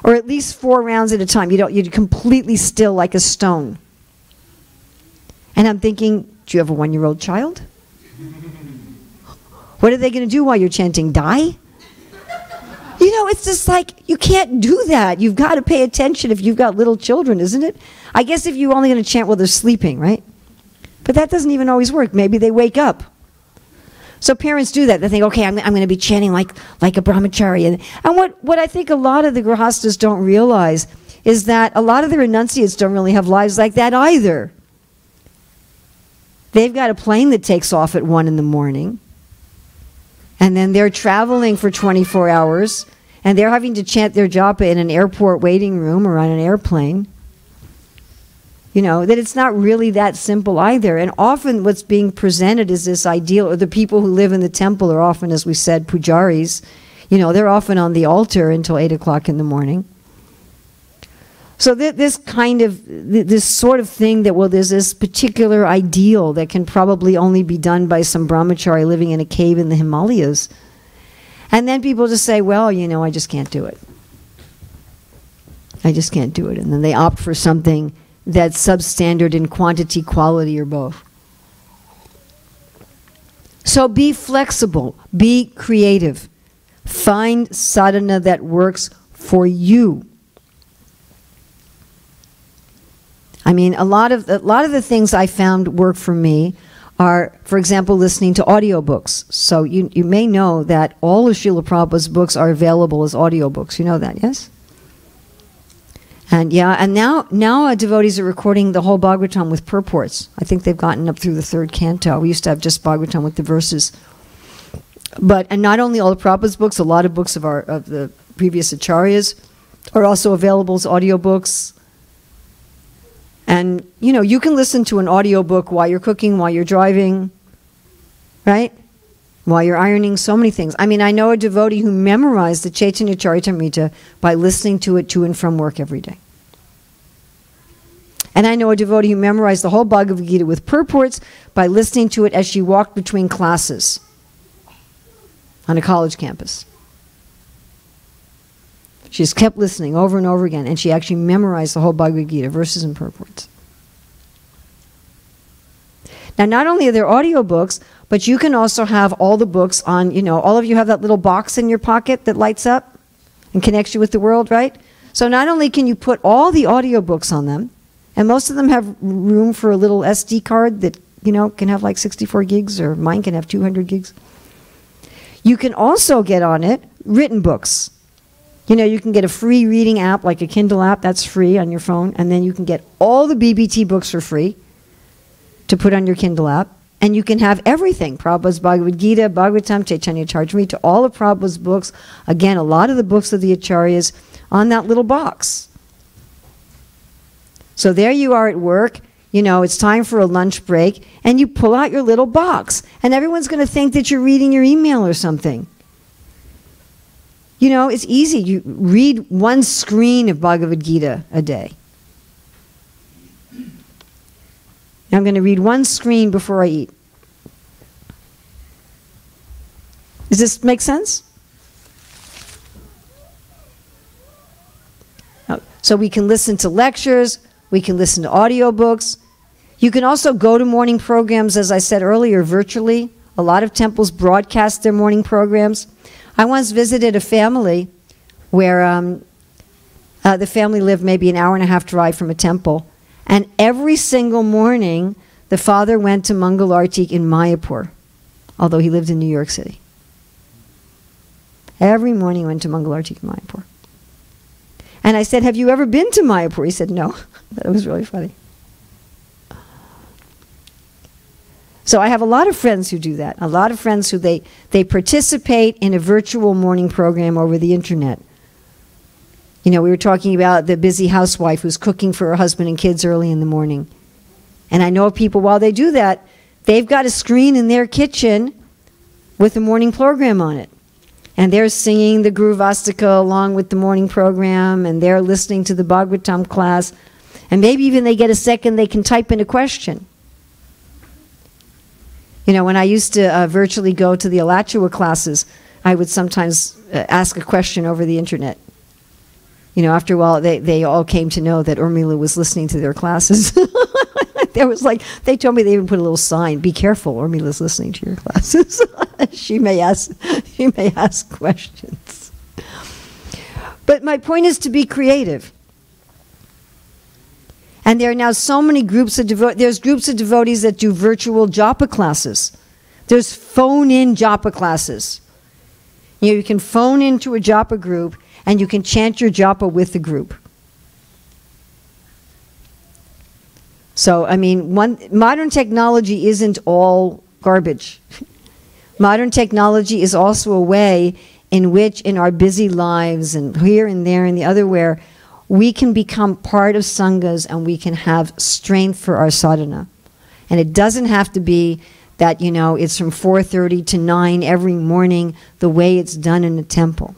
Or at least 4 rounds at a time. You're completely still like a stone. And I'm thinking, do you have a 1-year-old child? What are they going to do while you're chanting? Die? You know, it's just like, you can't do that. You've got to pay attention if you've got little children, isn't it? I guess if you're only going to chant while they're sleeping, right? But that doesn't even always work. Maybe they wake up. So parents do that. They think, okay, I'm going to be chanting like a brahmachari. And what I think a lot of the grihastas don't realize is that a lot of the renunciates don't really have lives like that either. They've got a plane that takes off at 1 in the morning. And then they're traveling for 24 hours. And they're having to chant their japa in an airport waiting room or on an airplane. You know, that it's not really that simple either. And often what's being presented is this ideal, or the people who live in the temple are often, as we said, pujaris. You know, they're often on the altar until 8 o'clock in the morning. So this sort of thing that, well, there's this particular ideal that can probably only be done by some brahmachari living in a cave in the Himalayas. And then people just say, well, I just can't do it. I just can't do it. And then they opt for something that's substandard in quantity, quality, or both. So be flexible. Be creative. Find sadhana that works for you. I mean, a lot of the things I found work for me are, for example, listening to audiobooks. So you may know that all of Srila Prabhupada's books are available as audiobooks. You know that, yes? And now devotees are recording the whole Bhagavatam with purports. I think they've gotten up through the 3rd canto. We used to have just Bhagavatam with the verses. And not only all of Prabhupada's books, a lot of books of the previous acharyas are also available as audiobooks. And, you can listen to an audiobook while you're cooking, while you're driving, right? While you're ironing, so many things. I mean, I know a devotee who memorized the Chaitanya Charitamrita by listening to it to and from work every day. And I know a devotee who memorized the whole Bhagavad Gita with purports by listening to it as she walked between classes on a college campus. She just kept listening over and over again, and she actually memorized the whole Bhagavad Gita, verses and purports. Now, not only are there audiobooks, but you can also have all the books on, all of you have that little box in your pocket that lights up and connects you with the world, right? So not only can you put all the audiobooks on them, and most of them have room for a little SD card that, can have like 64 gigs, or mine can have 200 gigs. You can also get on it written books. You can get a free reading app, like a Kindle app, that's free on your phone, and then you can get all the BBT books for free to put on your Kindle app, and you can have everything, Prabhupada's Bhagavad Gita, Bhagavatam, Chaitanya Charitamrita, all of Prabhupada's books, again, a lot of the books of the acharyas on that little box. So there you are at work, it's time for a lunch break, and you pull out your little box, and everyone's going to think that you're reading your email or something. It's easy. You read one screen of Bhagavad Gita a day. I'm going to read one screen before I eat. Does this make sense? So we can listen to lectures. We can listen to audiobooks. You can also go to morning programs, as I said earlier, virtually. A lot of temples broadcast their morning programs. I once visited a family where the family lived maybe an hour and a half drive from a temple. And every single morning, the father went to Mangal Artik in Mayapur, although he lived in New York City. Every morning he went to Mangal Artik in Mayapur. And I said, have you ever been to Mayapur? He said, no. That was really funny. So I have a lot of friends who do that. A lot of friends who they participate in a virtual morning program over the internet. We were talking about the busy housewife who's cooking for her husband and kids early in the morning. And I know people, while they do that, they've got a screen in their kitchen with a morning program on it. And they're singing the Guru Vastika along with the morning program, and they're listening to the Bhagavatam class. And maybe even they get a second, they can type in a question. When I used to virtually go to the Alachua classes, I would sometimes ask a question over the internet. After a while, they all came to know that Urmila was listening to their classes. They told me they even put a little sign, be careful, Urmila's listening to your classes. She may ask questions. But my point is to be creative. And there are now so many groups of devotees. There's groups of devotees that do virtual japa classes. There's phone-in japa classes. You can phone into a japa group and you can chant your japa with the group. So, modern technology isn't all garbage. Modern technology is also a way in which, in our busy lives and here and there and the other where, we can become part of sanghas and we can have strength for our sadhana. And it doesn't have to be that, it's from 4:30 to 9 every morning the way it's done in a temple.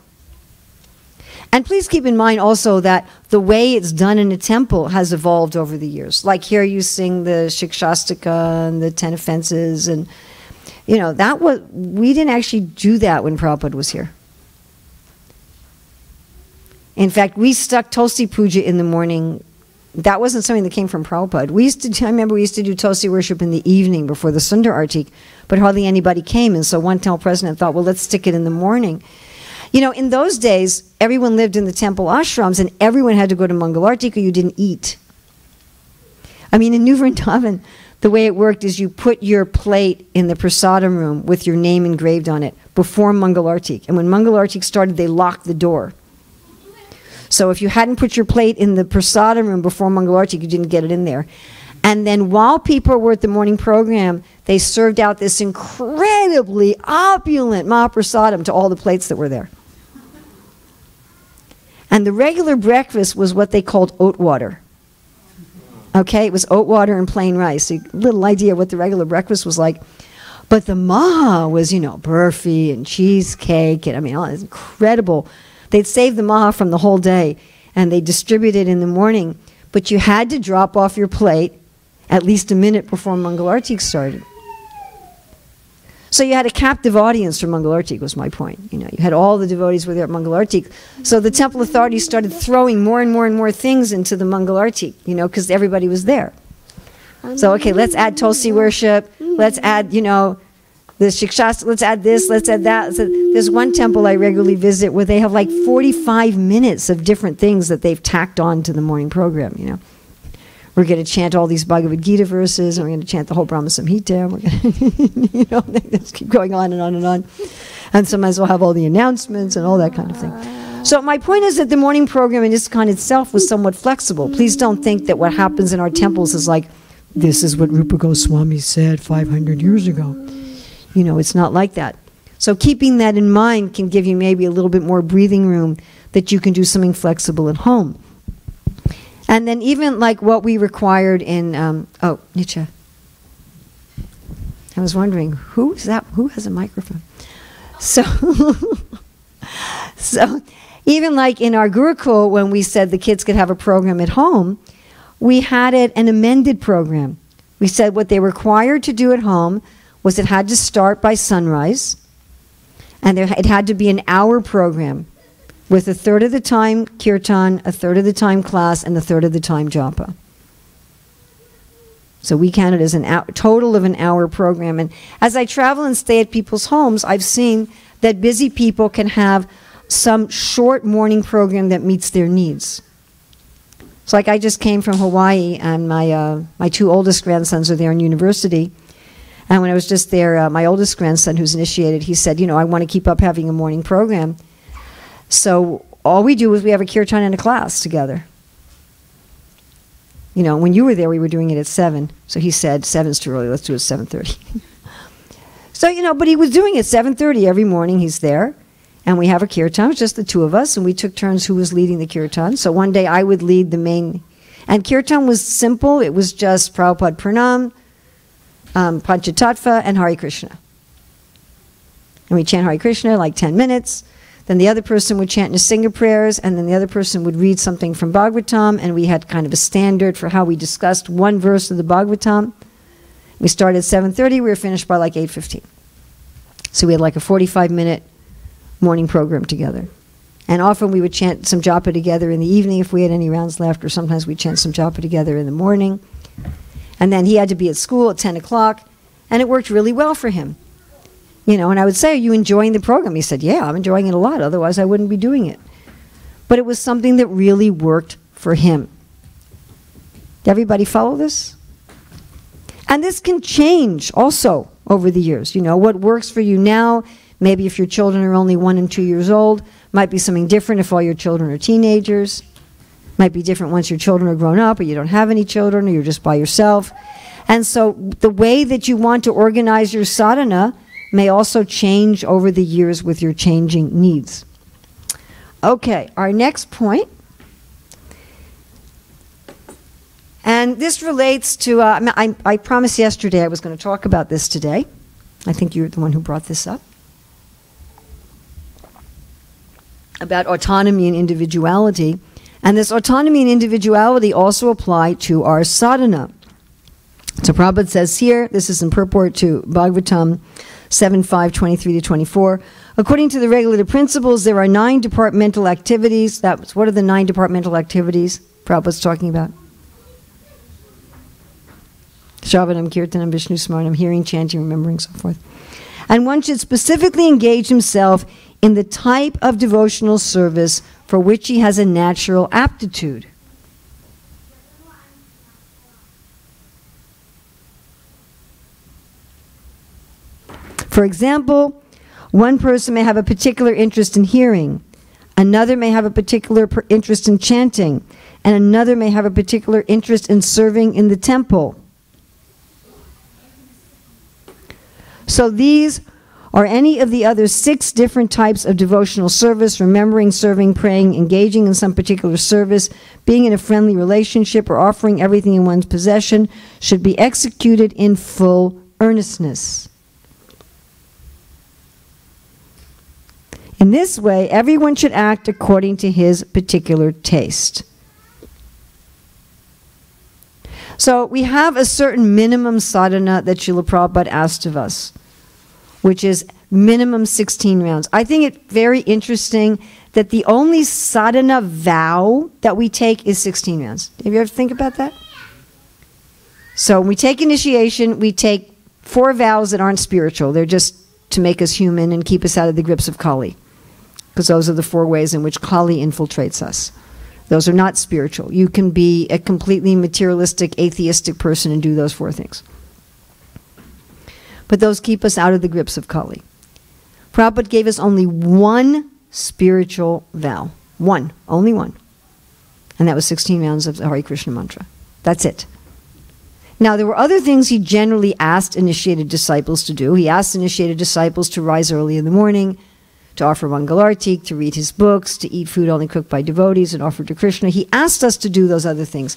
And please keep in mind also that the way it's done in a temple has evolved over the years. Like here you sing the Shikshastika and the 10 offenses, and we didn't actually do that when Prabhupada was here. In fact, we stuck Tulsi Puja in the morning. That wasn't something that came from Prabhupada. I remember we used to do Tulsi worship in the evening before the Sundar Artik, but hardly anybody came, and so one temple president thought, well, let's stick it in the morning. You know, in those days, everyone lived in the temple ashrams, and everyone had to go to Mangal Artik or you didn't eat. I mean, in New Vrindavan, the way it worked is you put your plate in the prasadam room with your name engraved on it before Mangal Artik. And when Mangal Artik started, they locked the door. So if you hadn't put your plate in the prasadam room before Mangal Artik, you didn't get it in there. And then while people were at the morning program, they served out this incredibly opulent Mahaprasadam to all the plates that were there. And the regular breakfast was what they called oat water. Okay, it was oat water and plain rice. So a little idea what the regular breakfast was like. But the maha was, you know, burfi and cheesecake, and I mean, all this incredible. They'd save the maha from the whole day, and they distribute it in the morning. But you had to drop off your plate at least a minute before Mangal Artik started. So you had a captive audience for Mangal Artik, was my point. You know, you had all the devotees were there at Mangal Artik. So the temple authorities started throwing more and more and more things into the Mangal Artik, you know, because everybody was there. So, okay, let's add Tulsi worship. Let's add, you know, the Shikshastra. Let's add this. Let's add that. So there's one temple I regularly visit where they have like 45 minutes of different things that they've tacked on to the morning program, you know. We're going to chant all these Bhagavad Gita verses, and we're going to chant the whole Brahma Samhita. We're going to, you know, they just keep going on and on and on. And sometimes we'll have all the announcements and all that kind of thing. So my point is that the morning program in ISKCON itself was somewhat flexible. Please don't think that what happens in our temples is like, this is what Rupa Goswami said 500 years ago. You know, it's not like that. So keeping that in mind can give you maybe a little bit more breathing room that you can do something flexible at home. And then even like what we required in, oh, Nietzsche. I was wondering, who is that? Who has a microphone? So, so even like in our Gurukul, when we said the kids could have a program at home, we had it an amended program. We said what they were required to do at home was it had to start by sunrise, and it had to be an hour program, with a third of the time kirtan, a third of the time class, and a third of the time japa. So we count it as a total of an hour program. And as I travel and stay at people's homes, I've seen that busy people can have some short morning program that meets their needs. It's like I just came from Hawaii, and my two oldest grandsons are there in university. And when I was just there, my oldest grandson, who's initiated, he said, you know, I want to keep up having a morning program. So all we do is we have a kirtan and a class together. You know, when you were there, we were doing it at 7. So he said, 7's too early, let's do it at 7:30. So, you know, but he was doing it at 7:30 every morning. He's there. And we have a kirtan. It was just the two of us. And we took turns who was leading the kirtan. So one day I would lead the main. And kirtan was simple. It was just Prabhupada Pranam, Panchatattva, and Hare Krishna. And we chant Hare Krishna like 10 minutes. Then the other person would chant Nrsimha prayers, and then the other person would read something from Bhagavatam, and we had kind of a standard for how we discussed one verse of the Bhagavatam. We started at 7:30, we were finished by like 8:15. So we had like a 45-minute morning program together. And often we would chant some japa together in the evening if we had any rounds left, or sometimes we'd chant some japa together in the morning. And then he had to be at school at 10 o'clock, and it worked really well for him. You know, and I would say, are you enjoying the program? He said, yeah, I'm enjoying it a lot. Otherwise, I wouldn't be doing it. But it was something that really worked for him. Did everybody follow this? And this can change also over the years. You know, what works for you now, maybe if your children are only 1 and 2 years old, might be something different if all your children are teenagers. Might be different once your children are grown up, or you don't have any children, or you're just by yourself. And so the way that you want to organize your sadhana may also change over the years with your changing needs. Okay, our next point. And this relates to, I promised yesterday I was going to talk about this today. I think you're the one who brought this up. About autonomy and individuality. And this autonomy and individuality also apply to our sadhana. So Prabhupada says here, this is in purport to Bhagavatam 7.5, 23-24. According to the regulative principles, there are 9 departmental activities. What are the 9 departmental activities Prabhupada's talking about? Shravanam, Kirtanam, Vishnu Smaranam, hearing, chanting, remembering, so forth. And one should specifically engage himself in the type of devotional service for which he has a natural aptitude. For example, one person may have a particular interest in hearing, another may have a particular interest in chanting, and another may have a particular interest in serving in the temple. So these are any of the other 6 different types of devotional service: remembering, serving, praying, engaging in some particular service, being in a friendly relationship, or offering everything in one's possession, should be executed in full earnestness. In this way, everyone should act according to his particular taste. So we have a certain minimum sadhana that Srila Prabhupada asked of us, which is minimum 16 rounds. I think it very interesting that the only sadhana vow that we take is 16 rounds. Have you ever think about that? So when we take initiation, we take 4 vows that aren't spiritual. They're just to make us human and keep us out of the grips of Kali, because those are the 4 ways in which Kali infiltrates us. Those are not spiritual. You can be a completely materialistic, atheistic person and do those 4 things. But those keep us out of the grips of Kali. Prabhupada gave us only 1 spiritual vow. 1. Only 1. And that was 16 rounds of the Hare Krishna mantra. That's it. Now, there were other things he generally asked initiated disciples to do. He asked initiated disciples to rise early in the morning, to offer Mangalarti, to read his books, to eat food only cooked by devotees and offered to Krishna. He asked us to do those other things.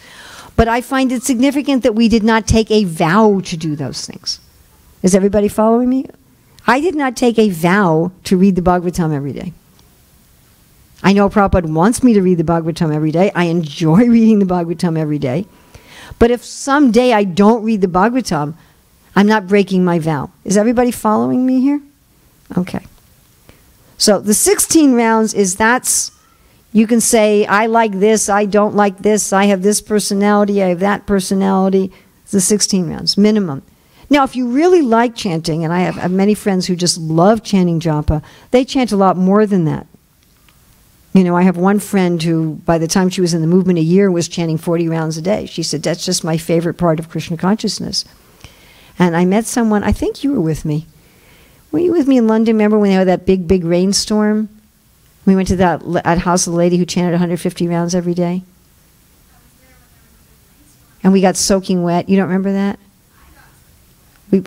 But I find it significant that we did not take a vow to do those things. Is everybody following me? I did not take a vow to read the Bhagavatam every day. I know Prabhupada wants me to read the Bhagavatam every day. I enjoy reading the Bhagavatam every day. But if someday I don't read the Bhagavatam, I'm not breaking my vow. Is everybody following me here? Okay. So the 16 rounds you can say, I like this, I don't like this, I have this personality, I have that personality. It's the 16 rounds, minimum. Now, if you really like chanting, and I have many friends who just love chanting japa, they chant a lot more than that. You know, I have one friend who, by the time she was in the movement a year, was chanting 40 rounds a day. She said, that's just my favorite part of Krishna consciousness. And I met someone, I think you were with me. Were you with me in London? Remember when they had that big rainstorm? We went to that house of the lady who chanted 150 rounds every day. And we got soaking wet. You don't remember that?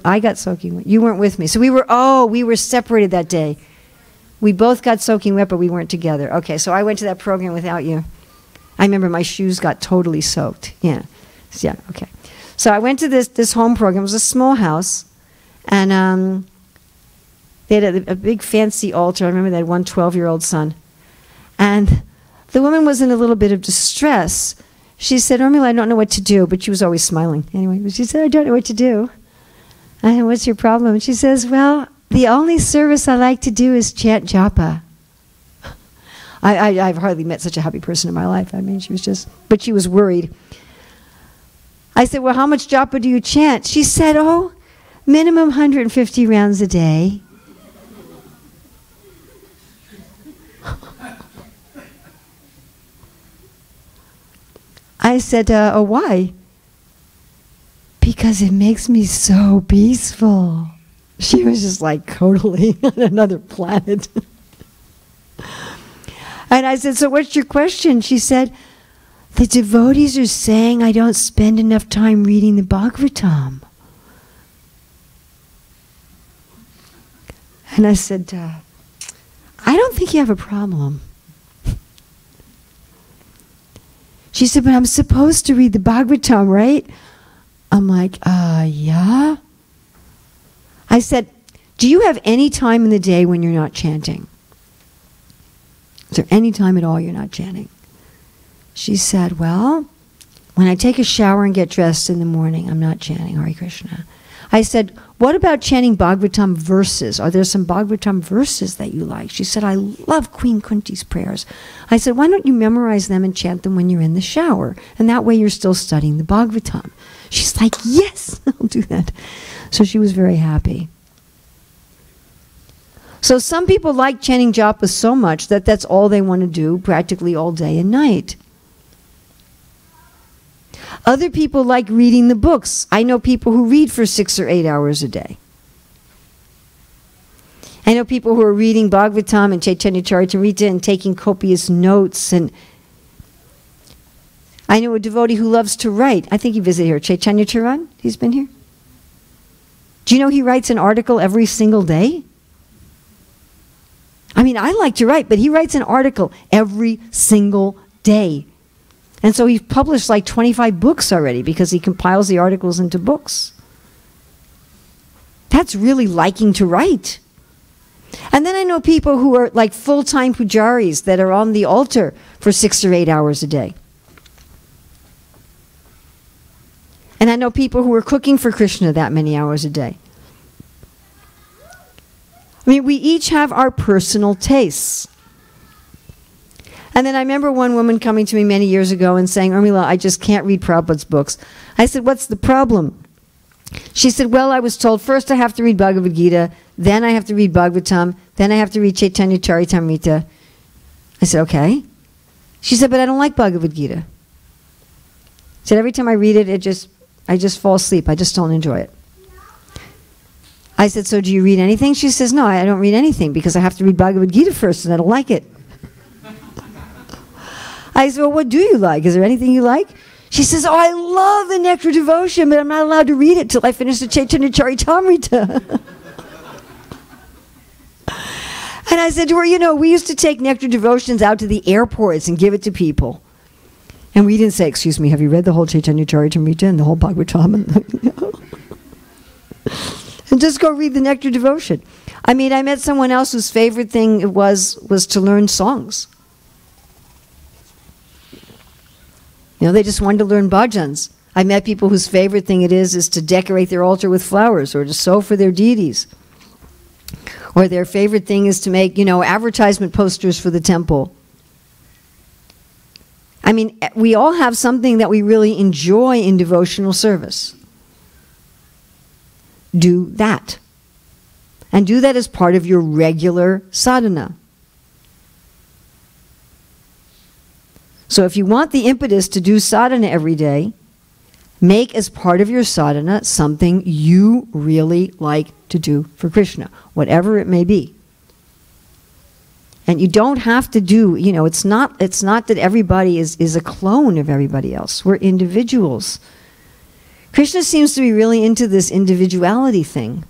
I got soaking wet. You weren't with me. So we were separated that day. We both got soaking wet, but we weren't together. Okay, so I went to that program without you. I remember my shoes got totally soaked. Yeah, okay. So I went to this home program. It was a small house. And they had a big fancy altar. I remember they had one 12-year-old son. And the woman was in a little bit of distress. She said, Urmila, I don't know what to do. But she was always smiling. Anyway, but she said, I don't know what to do. I said, what's your problem? And she says, well, the only service I like to do is chant japa. I've hardly met such a happy person in my life. I mean, but she was worried. I said, well, how much japa do you chant? She said, minimum 150 rounds a day. I said, why? Because it makes me so peaceful. She was just like totally on another planet. And I said, so what's your question? She said, the devotees are saying I don't spend enough time reading the Bhagavatam. And I said, I don't think you have a problem. She said, but I'm supposed to read the Bhagavatam, right? I'm like, yeah. I said, do you have any time in the day when you're not chanting? Is there any time at all you're not chanting? She said, well, when I take a shower and get dressed in the morning, I'm not chanting Hare Krishna. I said, what about chanting Bhagavatam verses? Are there some Bhagavatam verses that you like? She said, I love Queen Kunti's prayers. I said, why don't you memorize them and chant them when you're in the shower? And that way you're still studying the Bhagavatam. She's like, yes, I'll do that. So she was very happy. So some people like chanting japa so much that that's all they want to do practically all day and night. Other people like reading the books. I know people who read for 6 or 8 hours a day. I know people who are reading Bhagavatam and Chaitanya Charitamrita and taking copious notes. And I know a devotee who loves to write. I think he visited here. Chaitanya Charan, he's been here. Do you know he writes an article every single day? I mean, I like to write, but he writes an article every single day. And so he's published like 25 books already because he compiles the articles into books. That's really liking to write. And then I know people who are like full-time pujaris that are on the altar for 6 or 8 hours a day. And I know people who are cooking for Krishna that many hours a day. I mean, we each have our personal tastes. And then I remember one woman coming to me many years ago and saying, Urmila, I just can't read Prabhupada's books. I said, what's the problem? She said, well, I was told first I have to read Bhagavad Gita, then I have to read Bhagavatam, then I have to read Chaitanya Charitamrita. I said, okay. She said, but I don't like Bhagavad Gita. She said, every time I read it, I just fall asleep. I just don't enjoy it. I said, so do you read anything? She says, no, I don't read anything because I have to read Bhagavad Gita first and I don't like it. I said, well, what do you like? Is there anything you like? She says, oh, I love the Nectar Devotion, but I'm not allowed to read it till I finish the Chaitanya Charitamrita. And I said to her, you know, we used to take Nectar Devotions out to the airports and give it to people. And we didn't say, excuse me, have you read the whole Chaitanya Charitamrita and the whole Bhagavatam? And just go read the Nectar Devotion. I mean, I met someone else whose favorite thing it was to learn songs. You know, they just wanted to learn bhajans. I met people whose favorite thing it is to decorate their altar with flowers or to sew for their deities. Or their favorite thing is to make, you know, advertisement posters for the temple. I mean, we all have something that we really enjoy in devotional service. Do that. And do that as part of your regular sadhana. So if you want the impetus to do sadhana every day, make as part of your sadhana something you really like to do for Krishna, whatever it may be. And you don't have to do, you know, it's not that everybody is a clone of everybody else. We're individuals. Krishna seems to be really into this individuality thing.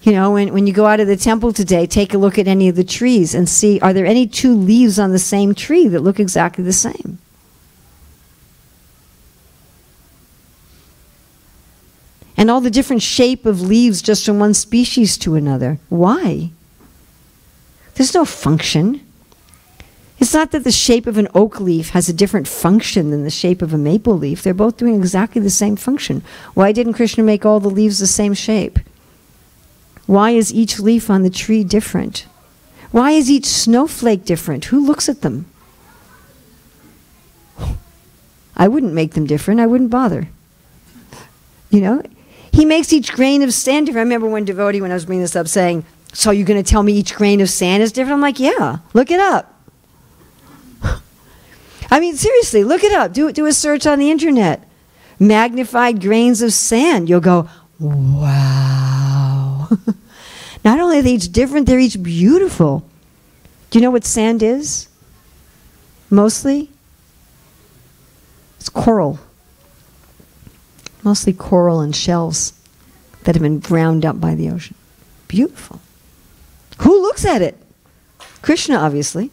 You know, when you go out of the temple today, take a look at any of the trees and see, are there any two leaves on the same tree that look exactly the same? And all the different shape of leaves just from one species to another. Why? There's no function. It's not that the shape of an oak leaf has a different function than the shape of a maple leaf. They're both doing exactly the same function. Why didn't Krishna make all the leaves the same shape? Why is each leaf on the tree different? Why is each snowflake different? Who looks at them? I wouldn't make them different. I wouldn't bother. You know? He makes each grain of sand different. I remember one devotee, when I was bringing this up, saying, so you're going to tell me each grain of sand is different? I'm like, yeah, look it up. I mean, seriously, look it up. Do a search on the internet. Magnified grains of sand. You'll go, wow. Not only are they each different, they're each beautiful. Do you know what sand is? Mostly? It's coral. Mostly coral and shells that have been ground up by the ocean. Beautiful. Who looks at it? Krishna, obviously.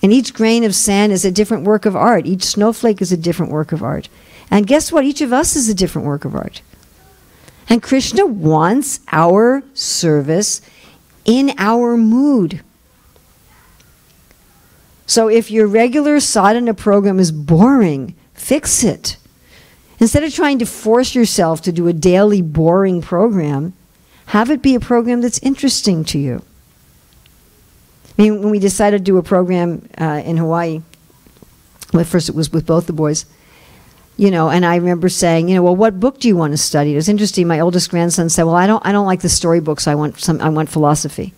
And each grain of sand is a different work of art. Each snowflake is a different work of art. And guess what? Each of us is a different work of art. And Krishna wants our service in our mood. So if your regular sadhana program is boring, Fix it. Instead of trying to force yourself to do a daily boring program, have it be a program that's interesting to you. I mean, when we decided to do a program in Hawaii, well, first it was with both the boys, and I remember saying, well, what book do you want to study? It was interesting. My oldest grandson said, well, I don't like the storybooks. I want philosophy.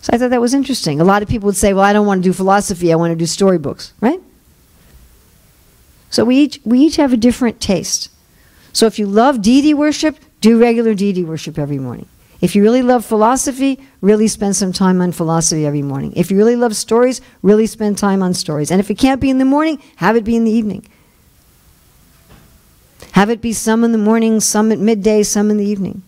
So I thought that was interesting. A lot of people would say, well, I don't want to do philosophy. I want to do storybooks, right? So we each have a different taste. So if you love deity worship, do regular deity worship every morning. If you really love philosophy, really spend some time on philosophy every morning. If you really love stories, really spend time on stories. And if it can't be in the morning, have it be in the evening. Have it be some in the morning, some at midday, some in the evening.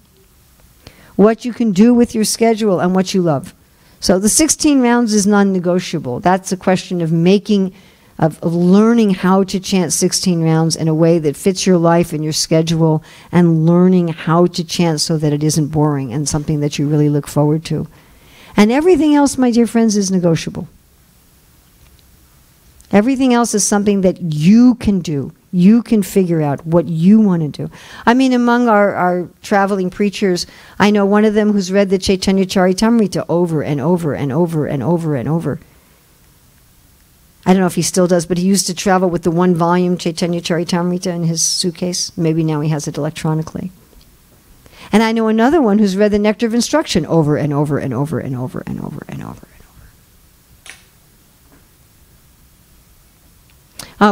What you can do with your schedule and what you love. So the 16 rounds is non-negotiable. That's a question of learning how to chant 16 rounds in a way that fits your life and your schedule, and learning how to chant so that it isn't boring and something that you really look forward to. And everything else, my dear friends, is negotiable. Everything else is something that you can do. You can figure out what you want to do. I mean, among our traveling preachers, I know one of them who's read the Chaitanya Charitamrita over and over and over and over and over. I don't know if he still does, but he used to travel with the one volume Chaitanya Charitamrita in his suitcase. Maybe now he has it electronically. And I know another one who's read the Nectar of Instruction over and over and over and over and over and over and over.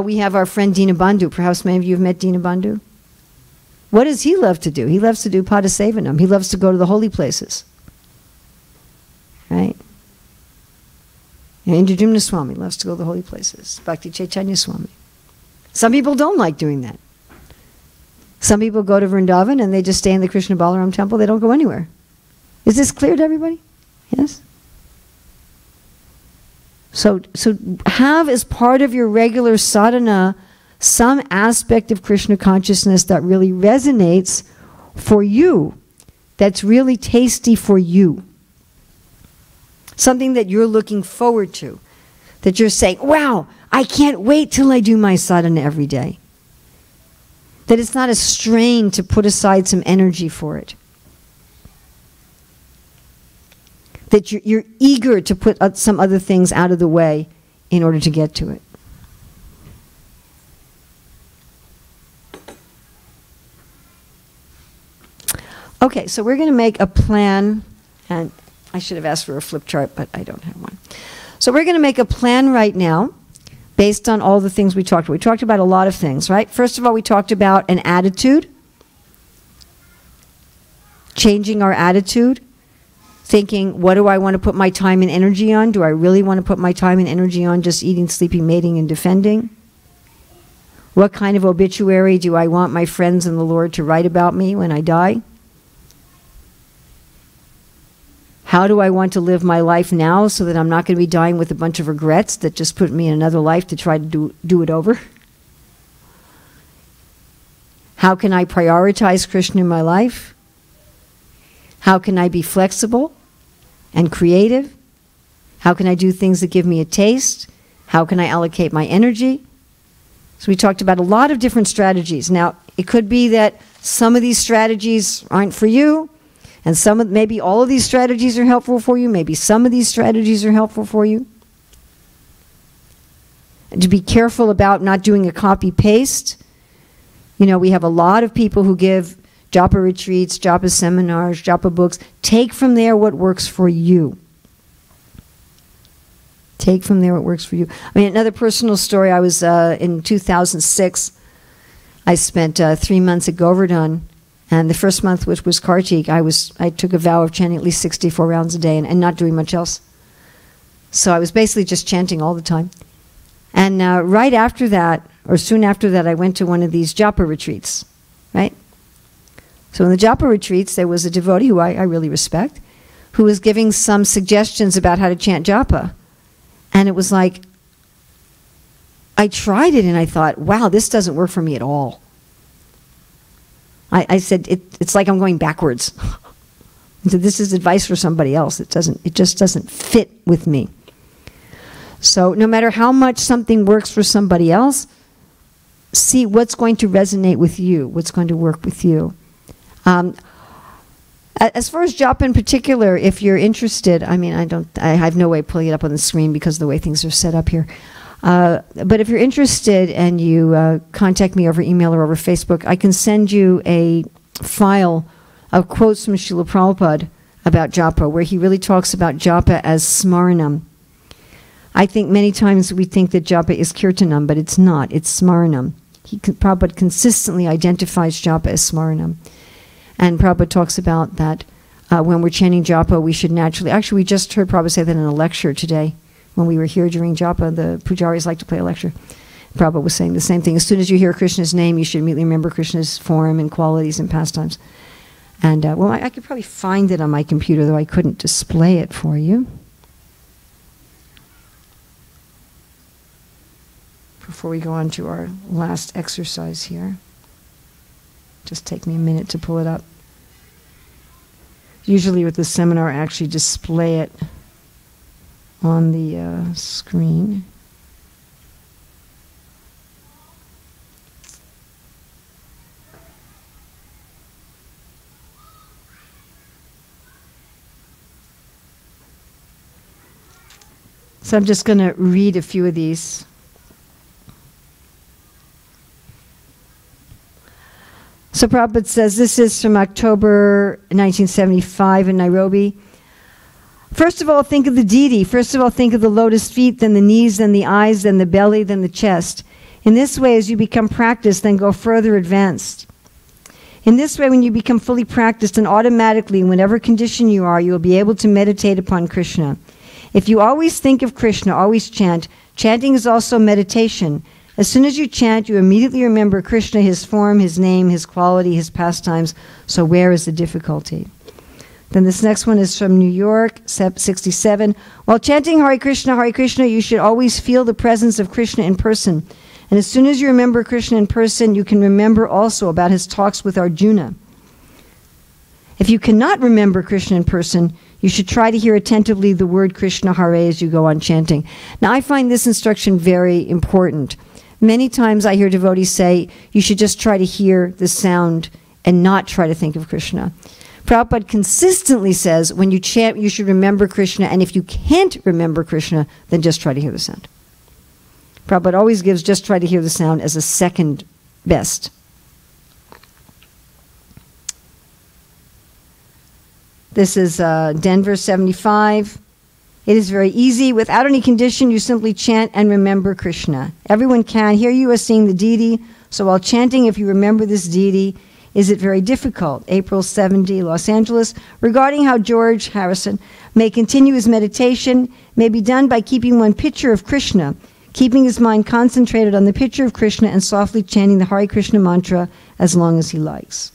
We have our friend Dinabandhu. Perhaps many of you have met Dinabandhu. What does he love to do? He loves to do Padasevanam. He loves to go to the holy places. Right? Indradumna Swami loves to go to the holy places. Bhakti Chaitanya Swami. Some people don't like doing that. Some people go to Vrindavan and they just stay in the Krishna Balaram temple. They don't go anywhere. Is this clear to everybody? Yes? So have as part of your regular sadhana some aspect of Krishna consciousness that really resonates for you, that's really tasty for you. Something that you're looking forward to, that you're saying, wow, I can't wait till I do my sadhana every day. That it's not a strain to put aside some energy for it. That you're eager to put some other things out of the way in order to get to it. Okay, so we're going to make a plan, and I should have asked for a flip chart, but I don't have one. So we're going to make a plan right now based on all the things we talked about. We talked about a lot of things, right? First of all, we talked about an attitude, changing our attitude. Thinking, what do I want to put my time and energy on? Do I really want to put my time and energy on just eating, sleeping, mating, and defending? What kind of obituary do I want my friends in the Lord to write about me when I die? How do I want to live my life now so that I'm not going to be dying with a bunch of regrets that just put me in another life to try to do it over? How can I prioritize Krishna in my life? How can I be flexible and creative? How can I do things that give me a taste? How can I allocate my energy? So we talked about a lot of different strategies. Now, it could be that some of these strategies aren't for you, and maybe all of these strategies are helpful for you, maybe some of these strategies are helpful for you. And to be careful about not doing a copy-paste. We have a lot of people who give japa retreats, japa seminars, japa books. Take from there what works for you. Take from there what works for you. I mean, another personal story, I was in 2006, I spent 3 months at Govardhan, and the first month, which was Kartik, I took a vow of chanting at least 64 rounds a day and not doing much else. So I was basically just chanting all the time. And right after that, or soon after that, I went to one of these japa retreats, right? So in the japa retreats, there was a devotee who I really respect, who was giving some suggestions about how to chant japa. And it was like, I tried it and I thought, wow, this doesn't work for me at all. I said, it's like I'm going backwards. I said, this is advice for somebody else. It just doesn't fit with me. So no matter how much something works for somebody else, see what's going to resonate with you, what's going to work with you. As far as japa in particular, if you're interested, I mean, I have no way of pulling it up on the screen because of the way things are set up here. But if you're interested and you contact me over email or over Facebook, I can send you a file of quotes from Srila Prabhupada about japa, where he really talks about japa as smaranam. I think many times we think that japa is kirtanam, but it's not. It's smaranam. Prabhupada consistently identifies japa as smaranam. And Prabhupada talks about that when we're chanting japa, we should naturally... Actually, we just heard Prabhupada say that in a lecture today. When we were here during japa, the pujaris like to play a lecture. Prabhupada was saying the same thing. As soon as you hear Krishna's name, you should immediately remember Krishna's form and qualities and pastimes. And, well, I could probably find it on my computer, though I couldn't display it for you. Before we go on to our last exercise here. Just take me a minute to pull it up. Usually with the seminar, I actually display it on the screen. So I'm just going to read a few of these. So Prabhupada says, this is from October 1975 in Nairobi. First of all, think of the deity. First of all, think of the lotus feet, then the knees, then the eyes, then the belly, then the chest. In this way, as you become practiced, then go further advanced. In this way, when you become fully practiced, and automatically, in whatever condition you are, you will be able to meditate upon Krishna. If you always think of Krishna, always chant. Chanting is also meditation. As soon as you chant, you immediately remember Krishna, his form, his name, his quality, his pastimes. So where is the difficulty? Then this next one is from New York, 67. While chanting Hare Krishna, you should always feel the presence of Krishna in person. And as soon as you remember Krishna in person, you can remember also about his talks with Arjuna. If you cannot remember Krishna in person, you should try to hear attentively the word Krishna Hare as you go on chanting. Now, I find this instruction very important. Many times I hear devotees say, you should just try to hear the sound and not try to think of Krishna. Prabhupada consistently says, when you chant, you should remember Krishna, and if you can't remember Krishna, then just try to hear the sound. Prabhupada always gives just try to hear the sound as a second best. This is Denver 75. It is very easy. Without any condition, you simply chant and remember Krishna. Everyone can. Here you are seeing the deity. So while chanting, if you remember this deity, is it very difficult? April 70, Los Angeles. Regarding how George Harrison may continue his meditation, may be done by keeping one picture of Krishna, keeping his mind concentrated on the picture of Krishna and softly chanting the Hare Krishna mantra as long as he likes.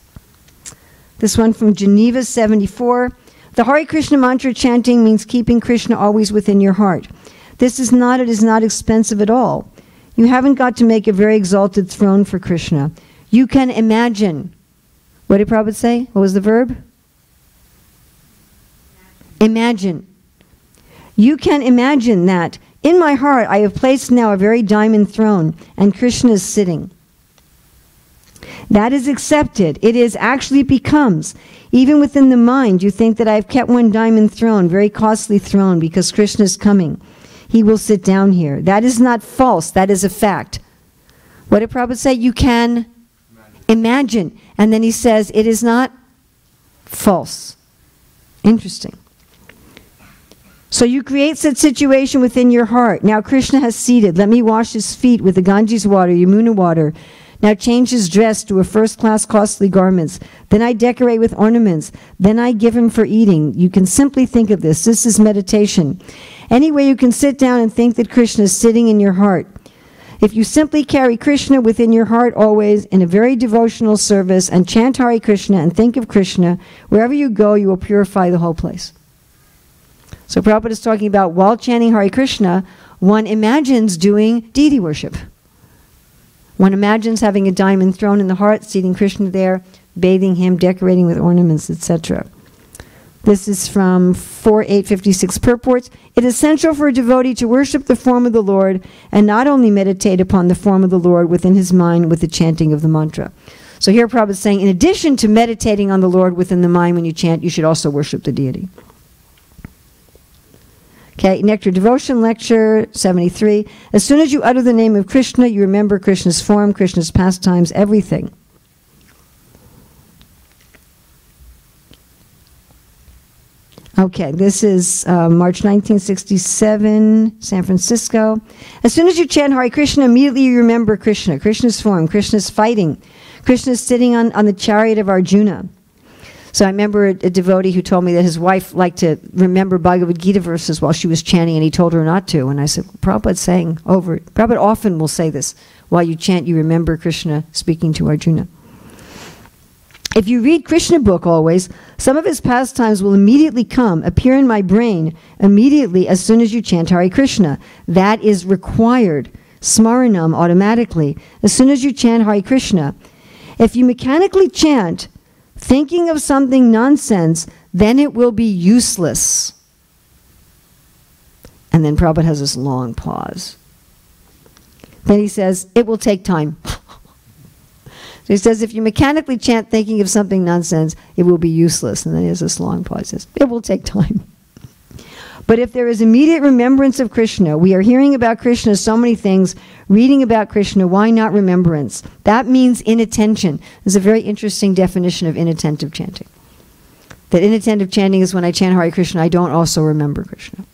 This one from Geneva 74. The Hare Krishna mantra chanting means keeping Krishna always within your heart. It is not expensive at all. You haven't got to make a very exalted throne for Krishna. You can imagine. What did Prabhupada say? What was the verb? Imagine. You can imagine that in my heart I have placed now a very diamond throne and Krishna is sitting. That is accepted. It is actually becomes. Even within the mind, you think that I have kept one diamond throne, very costly throne, because Krishna is coming. He will sit down here. That is not false. That is a fact. What did Prabhupada say? You can imagine. And then he says, it is not false. Interesting. So you create such situation within your heart. Now Krishna has seated. Let me wash his feet with the Ganges water, Yamuna water. Now change his dress to a first-class costly garments. Then I decorate with ornaments. Then I give him for eating. You can simply think of this. This is meditation. Anyway, you can sit down and think that Krishna is sitting in your heart. If you simply carry Krishna within your heart always in a very devotional service and chant Hare Krishna and think of Krishna, wherever you go, you will purify the whole place. So Prabhupada is talking about while chanting Hare Krishna, one imagines doing deity worship. One imagines having a diamond throne in the heart, seating Krishna there, bathing him, decorating with ornaments, etc. This is from 4.856 purports. It is essential for a devotee to worship the form of the Lord and not only meditate upon the form of the Lord within his mind with the chanting of the mantra. So here Prabhupada is saying, in addition to meditating on the Lord within the mind when you chant, you should also worship the deity. Okay, Nectar Devotion Lecture 73. As soon as you utter the name of Krishna, you remember Krishna's form, Krishna's pastimes, everything. Okay, this is March 1967, San Francisco. As soon as you chant Hare Krishna, immediately you remember Krishna, Krishna's form, Krishna's fighting, Krishna's sitting on the chariot of Arjuna. So I remember a devotee who told me that his wife liked to remember Bhagavad Gita verses while she was chanting, and he told her not to. And I said, Prabhupada's saying over it. Prabhupada often will say this, while you chant, you remember Krishna speaking to Arjuna. If you read Krishna book always, some of his pastimes will immediately appear in my brain immediately as soon as you chant Hare Krishna. That is required. Smaranam automatically. As soon as you chant Hare Krishna. If you mechanically chant, thinking of something nonsense, then it will be useless. And then Prabhupada has this long pause. Then he says, it will take time. So he says, if you mechanically chant thinking of something nonsense, it will be useless. And then he has this long pause. He says, it will take time. But if there is immediate remembrance of Krishna, we are hearing about Krishna so many things, reading about Krishna, why not remembrance? That means inattention. There's a very interesting definition of inattentive chanting. That inattentive chanting is when I chant Hare Krishna, I don't also remember Krishna.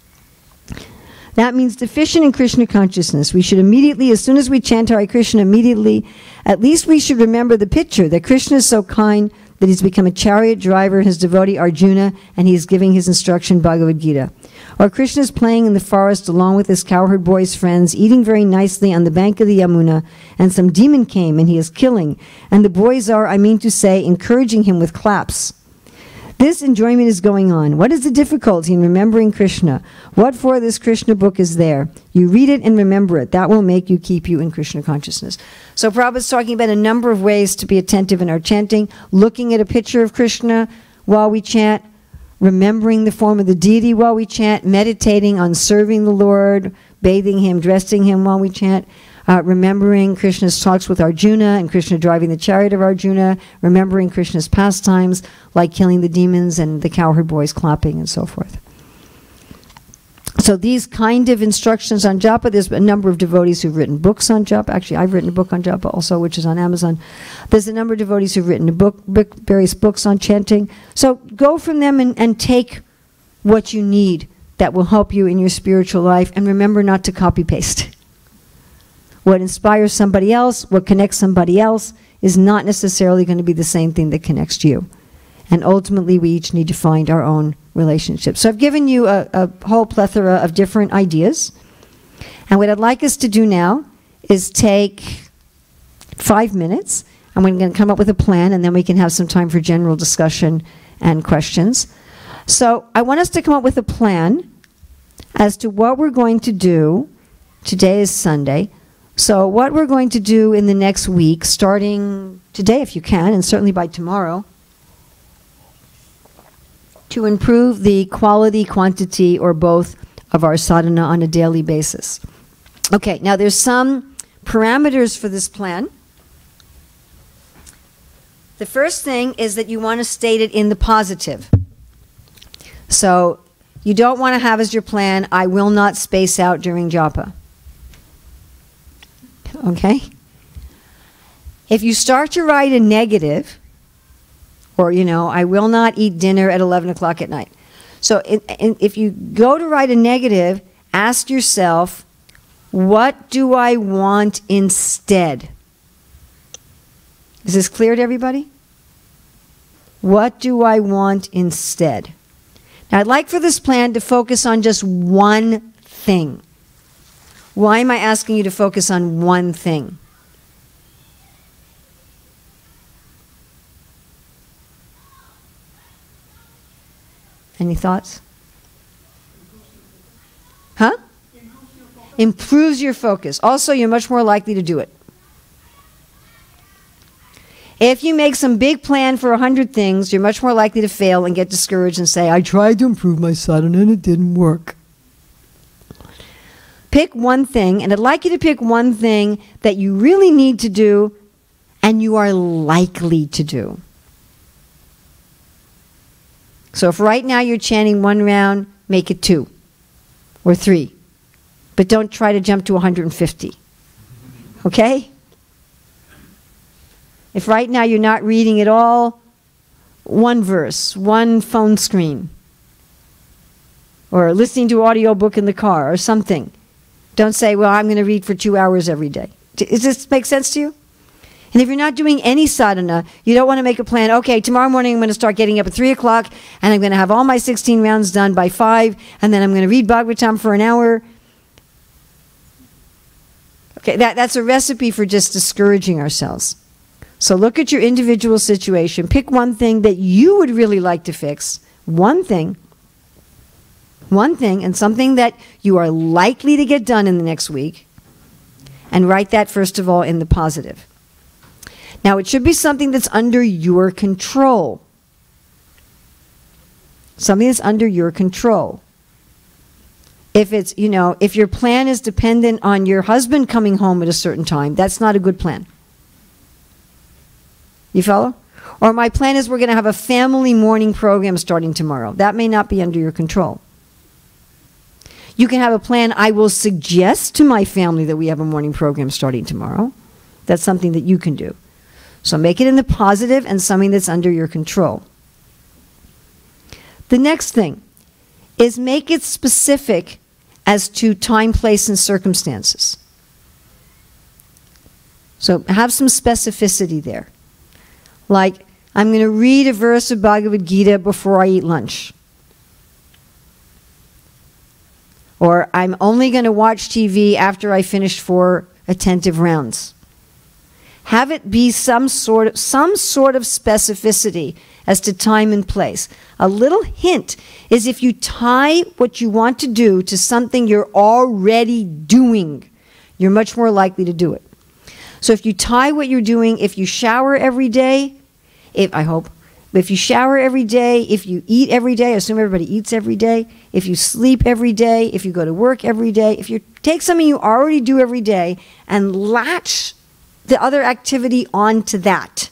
That means deficient in Krishna consciousness. We should immediately, as soon as we chant Hare Krishna, immediately, at least we should remember the picture that Krishna is so kind that he's become a chariot driver, his devotee Arjuna, and he is giving his instruction Bhagavad Gita. Or Krishna is playing in the forest along with his cowherd boy's friends, eating very nicely on the bank of the Yamuna, and some demon came and he is killing. And the boys are, I mean to say, encouraging him with claps. This enjoyment is going on. What is the difficulty in remembering Krishna? What for this Krishna book is there? You read it and remember it. That will make you keep you in Krishna consciousness. So Prabhupada's talking about a number of ways to be attentive in our chanting, looking at a picture of Krishna while we chant, remembering the form of the deity while we chant, meditating on serving the Lord, bathing him, dressing him while we chant, remembering Krishna's talks with Arjuna and Krishna driving the chariot of Arjuna, remembering Krishna's pastimes like killing the demons and the cowherd boys clapping and so forth. So these kind of instructions on japa, there's a number of devotees who've written books on japa. Actually, I've written a book on japa also, which is on Amazon. There's a number of devotees who've written various books on chanting. So go from them and take what you need that will help you in your spiritual life, and remember not to copy-paste. What inspires somebody else, what connects somebody else, is not necessarily going to be the same thing that connects you. And ultimately, we each need to find our own relationship. So I've given you a whole plethora of different ideas. And what I'd like us to do now is take 5 minutes. And we're going to come up with a plan, and then we can have some time for general discussion and questions. So I want us to come up with a plan as to what we're going to do. Today is Sunday. So what we're going to do in the next week, starting today if you can, and certainly by tomorrow, to improve the quality, quantity, or both of our sadhana on a daily basis. Okay, now there's some parameters for this plan. The first thing is that you want to state it in the positive. So you don't want to have as your plan, I will not space out during japa. Okay? If you start to write a negative, or, I will not eat dinner at 11 o'clock at night. So if you go to write a negative, ask yourself, what do I want instead? Is this clear to everybody? What do I want instead? Now, I'd like for this plan to focus on just one thing. Why am I asking you to focus on one thing? Any thoughts? Huh? Improves your focus. Also, you're much more likely to do it. If you make some big plan for 100 things, you're much more likely to fail and get discouraged and say, I tried to improve my sadhana and it didn't work. Pick one thing, and I'd like you to pick one thing that you really need to do and you are likely to do. So if right now you're chanting 1 round, make it 2 or 3. But don't try to jump to 150. Okay? If right now you're not reading at all, 1 verse, 1 phone screen, or listening to an audiobook in the car or something. Don't say, well, I'm going to read for 2 hours every day. Does this make sense to you? And if you're not doing any sadhana, you don't want to make a plan, okay, tomorrow morning I'm going to start getting up at 3 o'clock and I'm going to have all my 16 rounds done by 5 and then I'm going to read Bhagavatam for an hour. Okay, that's a recipe for just discouraging ourselves. So look at your individual situation. Pick one thing that you would really like to fix. One thing, and something that you are likely to get done in the next week. And write that, first of all, in the positive. Now, it should be something that's under your control. Something that's under your control. If it's, if your plan is dependent on your husband coming home at a certain time, that's not a good plan. You follow? Or my plan is we're going to have a family morning program starting tomorrow. That may not be under your control. You can have a plan, I will suggest to my family that we have a morning program starting tomorrow. That's something that you can do. So make it in the positive and something that's under your control. The next thing is make it specific as to time, place, and circumstances. So have some specificity there. Like, I'm going to read a verse of Bhagavad Gita before I eat lunch. Or I'm only going to watch TV after I finish 4 attentive rounds. Have it be some sort of specificity as to time and place. A little hint is if you tie what you want to do to something you're already doing, you're much more likely to do it. So if you tie what you're doing, if you shower every day, if you shower every day, if you eat every day, I assume everybody eats every day, if you sleep every day, if you go to work every day, if you take something you already do every day and latch the other activity onto that,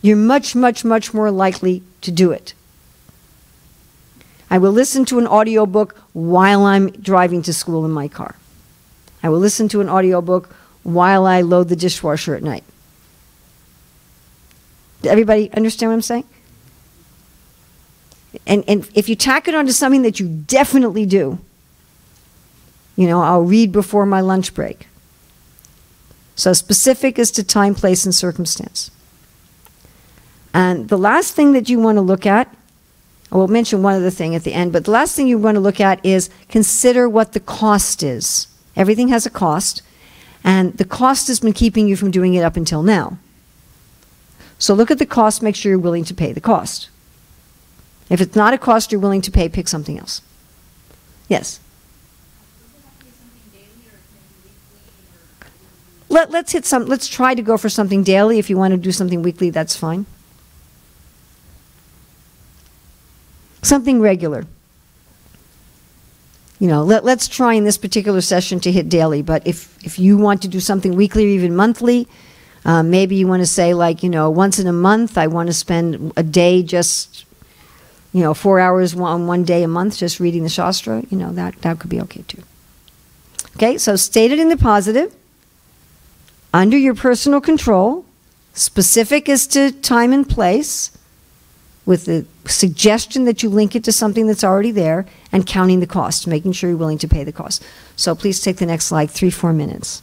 you're much, much, much more likely to do it. I will listen to an audiobook while I'm driving to school in my car. I will listen to an audiobook while I load the dishwasher at night. Everybody understand what I'm saying? And if you tack it onto something that you definitely do, I'll read before my lunch break. So specific as to time, place, and circumstance. And the last thing that you want to look at, I will mention one other thing at the end, but the last thing you want to look at is consider what the cost is. Everything has a cost, and the cost has been keeping you from doing it up until now. So look at the cost, make sure you're willing to pay the cost. If it's not a cost you're willing to pay, pick something else. Yes? Let's try to go for something daily. If you want to do something weekly, that's fine. Something regular. Let's try in this particular session to hit daily, but if you want to do something weekly or even monthly, maybe you want to say, once in a month, I want to spend a day just, 4 hours on one day a month just reading the Shastra. That could be okay too. Okay, so state it in the positive, under your personal control, specific as to time and place, with the suggestion that you link it to something that's already there, and counting the cost, making sure you're willing to pay the cost. So please take the next slide, 3-4 minutes.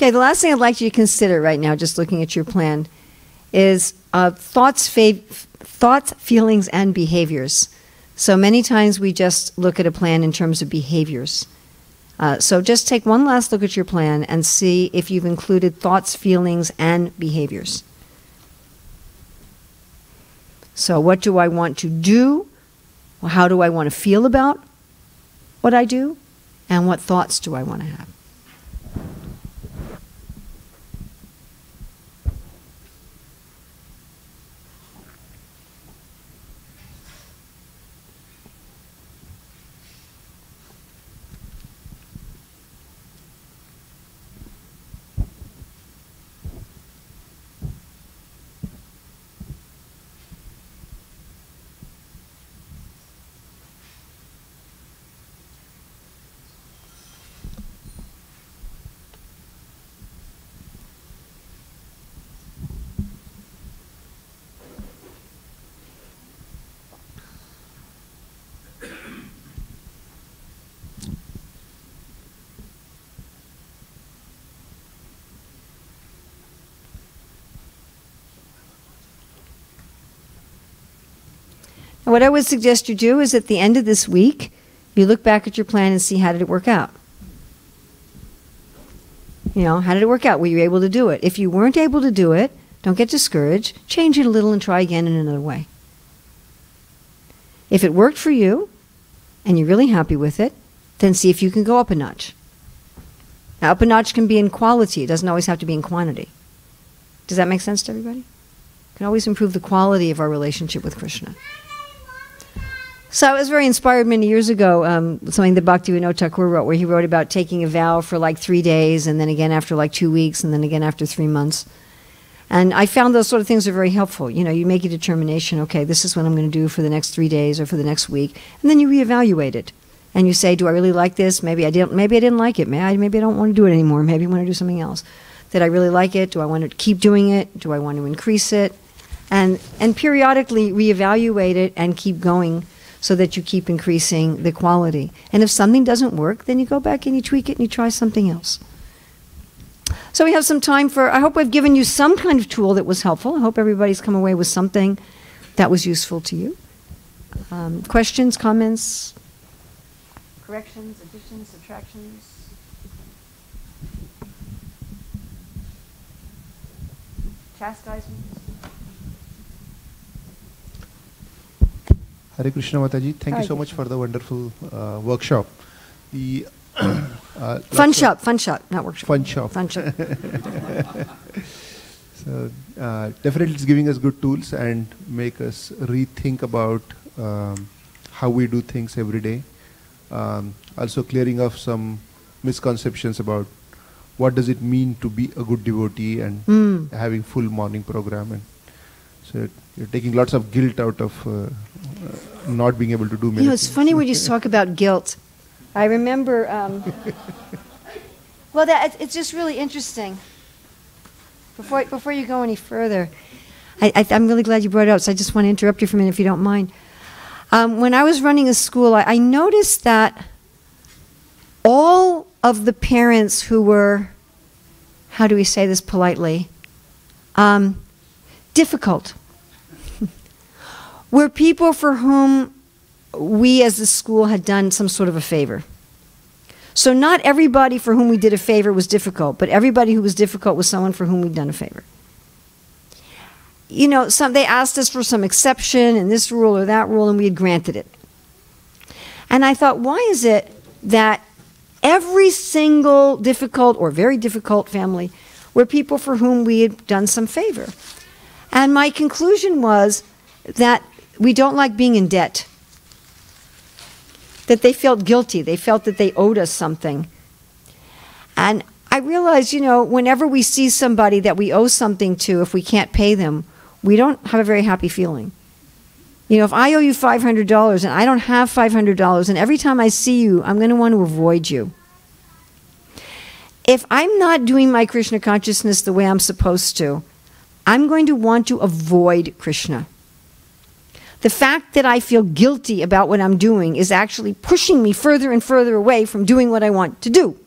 Okay, the last thing I'd like you to consider right now, just looking at your plan, is thoughts, feelings, and behaviors. So many times we just look at a plan in terms of behaviors. So just take one last look at your plan and see if you've included thoughts, feelings, and behaviors. So what do I want to do? How do I want to feel about what I do? And what thoughts do I want to have? What I would suggest you do is at the end of this week, you look back at your plan and see how did it work out. You know, how did it work out? Were you able to do it? If you weren't able to do it, don't get discouraged. Change it a little and try again in another way. If it worked for you and you're really happy with it, then see if you can go up a notch. Now, up a notch can be in quality. It doesn't always have to be in quantity. Does that make sense to everybody? We can always improve the quality of our relationship with Krishna. So I was very inspired many years ago, something that Bhaktivinoda Thakur wrote, where he wrote about taking a vow for like 3 days, and then again after like 2 weeks, and then again after 3 months. And I found those sort of things are very helpful. You know, you make a determination, okay, this is what I'm going to do for the next 3 days or for the next week, and then you reevaluate it. And you say, do I really like this? Maybe I didn't like it. Maybe I don't want to do it anymore. Maybe I want to do something else. Did I really like it? Do I want to keep doing it? Do I want to increase it? And periodically reevaluate it and keep going, so that you keep increasing the quality. And if something doesn't work, then you go back and you tweak it and you try something else. So we have some time for, I hope I've given you some kind of tool that was helpful. I hope everybody's come away with something that was useful to you. Questions, comments, corrections, additions, subtractions? Chastisements? Hare Krishna Mataji, thank you so much for the wonderful workshop. The fun shop, not workshop. Fun shop. Fun shop. So definitely it's giving us good tools and make us rethink about how we do things every day. Also clearing up some misconceptions about what does it mean to be a good devotee and having full morning program. And so you're taking lots of guilt out of not being able to do many it's things. funny when you talk about guilt. I remember, well, it's just really interesting. Before you go any further, I'm really glad you brought it up, so I just want to interrupt you for a minute if you don't mind. When I was running a school, I noticed that all of the parents who were, how do we say this politely, difficult, were people for whom we as a school had done some sort of a favor. So not everybody for whom we did a favor was difficult, but everybody who was difficult was someone for whom we'd done a favor. You know, they asked us for some exception in this rule or that rule, and we had granted it. And I thought, why is it that every single difficult or very difficult family were people for whom we had done some favor? And my conclusion was that we don't like being in debt. That they felt guilty. They felt that they owed us something. And I realized, whenever we see somebody that we owe something to, if we can't pay them, we don't have a very happy feeling. If I owe you $500 and I don't have $500, and every time I see you, I'm going to want to avoid you. If I'm not doing my Krishna consciousness the way I'm supposed to, I'm going to want to avoid Krishna. The fact that I feel guilty about what I'm doing is actually pushing me further and further away from doing what I want to do.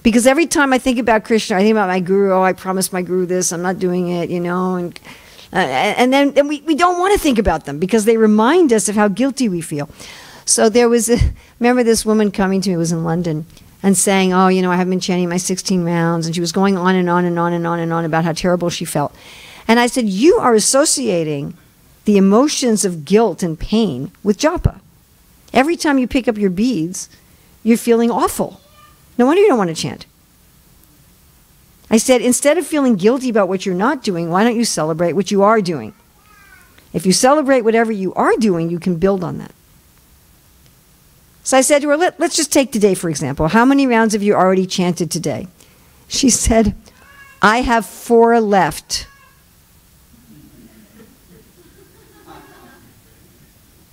Because every time I think about Krishna, I think about my guru. Oh, I promised my guru this. I'm not doing it, you know. And then we don't want to think about them because they remind us of how guilty we feel. So there was, remember this woman coming to me, was in London, and saying, oh, you know, I haven't been chanting my 16 rounds. And she was going on and on and on and on and on about how terrible she felt. And I said, you are associating the emotions of guilt and pain with japa. Every time you pick up your beads, you're feeling awful. No wonder you don't want to chant. I said, instead of feeling guilty about what you're not doing, why don't you celebrate what you are doing? If you celebrate whatever you are doing, you can build on that. So I said to her, let's just take today, for example. How many rounds have you already chanted today? She said, I have 4 left.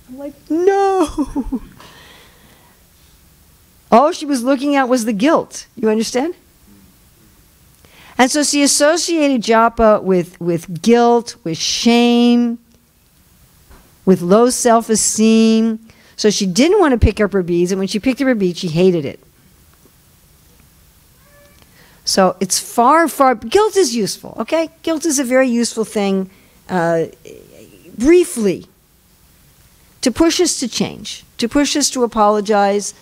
I'm like, no. All she was looking at was the guilt. You understand? And so she associated japa with guilt, with shame, with low self-esteem. So she didn't want to pick up her beads, and when she picked up her beads, she hated it. So it's far, guilt is useful, okay? Guilt is a very useful thing, briefly, to push us to change, to push us to apologize,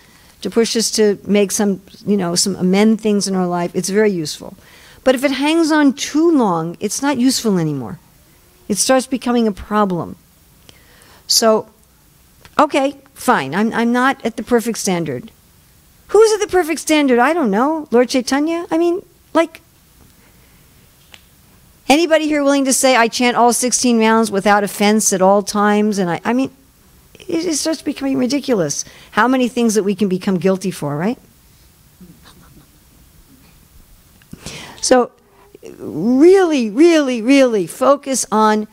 to push us to make some amend things in our life. It's very useful. But if it hangs on too long, it's not useful anymore. It starts becoming a problem. So, okay, fine. I'm not at the perfect standard. Who's at the perfect standard? I don't know. Lord Chaitanya? I mean, like, anybody here willing to say I chant all 16 rounds without offense at all times? And I mean, it starts becoming ridiculous. How many things that we can become guilty for, right? So really, really, really focus on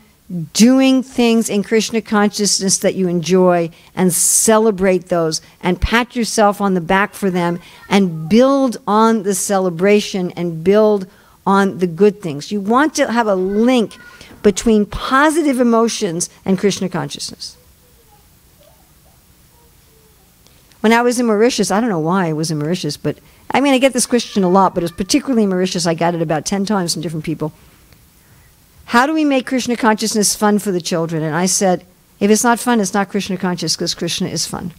doing things in Krishna consciousness that you enjoy and celebrate those and pat yourself on the back for them and build on the celebration and build on the good things. You want to have a link between positive emotions and Krishna consciousness. When I was in Mauritius, I don't know why I was in Mauritius, but I mean, I get this question a lot, but it was particularly in Mauritius. I got it about 10 times from different people. How do we make Krishna consciousness fun for the children? And I said, if it's not fun, it's not Krishna conscious, because Krishna is fun.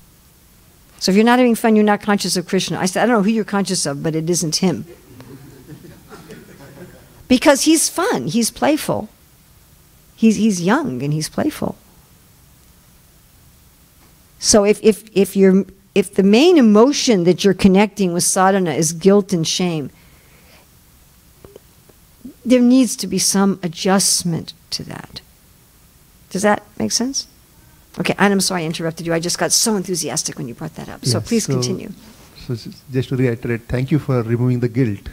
So if you're not having fun, you're not conscious of Krishna. I said, I don't know who you're conscious of, but it isn't him. Because he's fun, he's playful. He's young and he's playful. So if the main emotion that you're connecting with sadhana is guilt and shame, there needs to be some adjustment to that. Does that make sense? Okay, and I'm sorry I interrupted you. I just got so enthusiastic when you brought that up. Yes, so please continue. So just to reiterate, thank you for removing the guilt.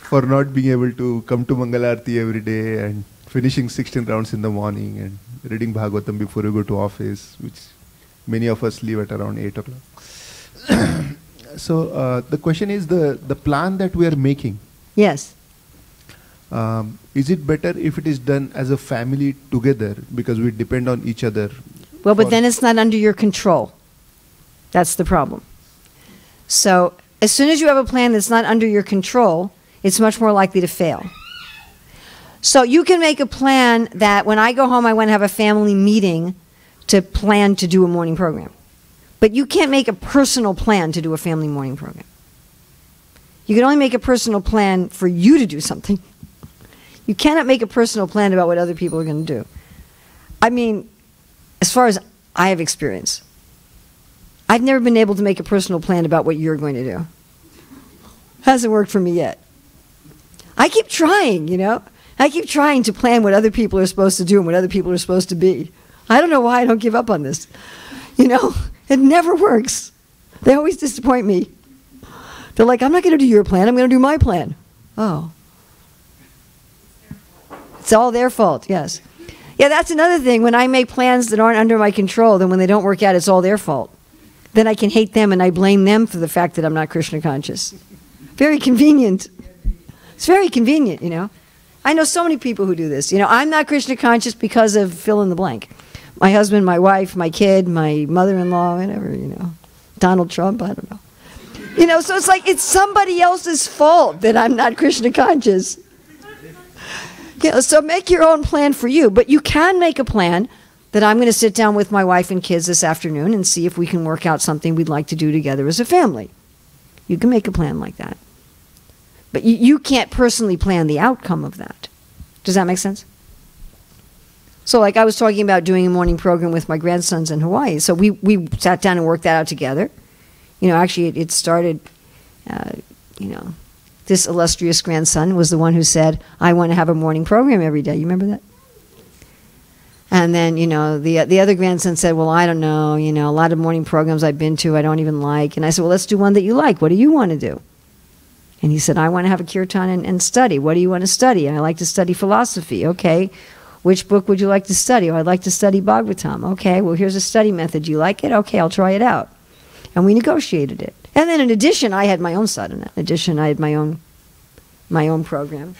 For not being able to come to Mangalarti every day and finishing 16 rounds in the morning and reading Bhagavatam before you go to office, which many of us leave at around 8 o'clock. So the question is the plan that we are making. Yes. Is it better if it is done as a family together because we depend on each other? Well, but then it's not under your control. That's the problem. So as soon as you have a plan that's not under your control, it's much more likely to fail. So you can make a plan that when I go home, I want to have a family meeting to plan to do a morning program. But you can't make a personal plan to do a family morning program. You can only make a personal plan for you to do something. You cannot make a personal plan about what other people are going to do. I mean, as far as I have experience, I've never been able to make a personal plan about what you're going to do. Hasn't worked for me yet. I keep trying, you know. I keep trying to plan what other people are supposed to do and what other people are supposed to be. I don't know why I don't give up on this. You know, it never works. They always disappoint me. They're like, I'm not going to do your plan, I'm going to do my plan. Oh. It's all their fault, yes. Yeah, that's another thing. When I make plans that aren't under my control, then when they don't work out, it's all their fault. Then I can hate them and I blame them for the fact that I'm not Krishna conscious. Very convenient. It's very convenient, you know. I know so many people who do this. You know, I'm not Krishna conscious because of fill in the blank. My husband, my wife, my kid, my mother-in-law, whatever, Donald Trump, I don't know. So it's like it's somebody else's fault that I'm not Krishna conscious. So make your own plan for you. But you can make a plan that I'm going to sit down with my wife and kids this afternoon and see if we can work out something we'd like to do together as a family. You can make a plan like that. But you can't personally plan the outcome of that. Does that make sense? So like I was talking about doing a morning program with my grandsons in Hawaii. So we sat down and worked that out together. Actually it started, this illustrious grandson was the one who said, I want to have a morning program every day. You remember that? And then, the other grandson said, well, I don't know, a lot of morning programs I've been to I don't even like. And I said, well, let's do one that you like. What do you want to do? And he said, I want to have a kirtan and study. What do you want to study? I like to study philosophy. Okay. Which book would you like to study? Oh, I'd like to study Bhagavatam. Okay, well, here's a study method. Do you like it? Okay, I'll try it out. And we negotiated it. And then in addition, I had my own sadhana. In addition, I had my own program.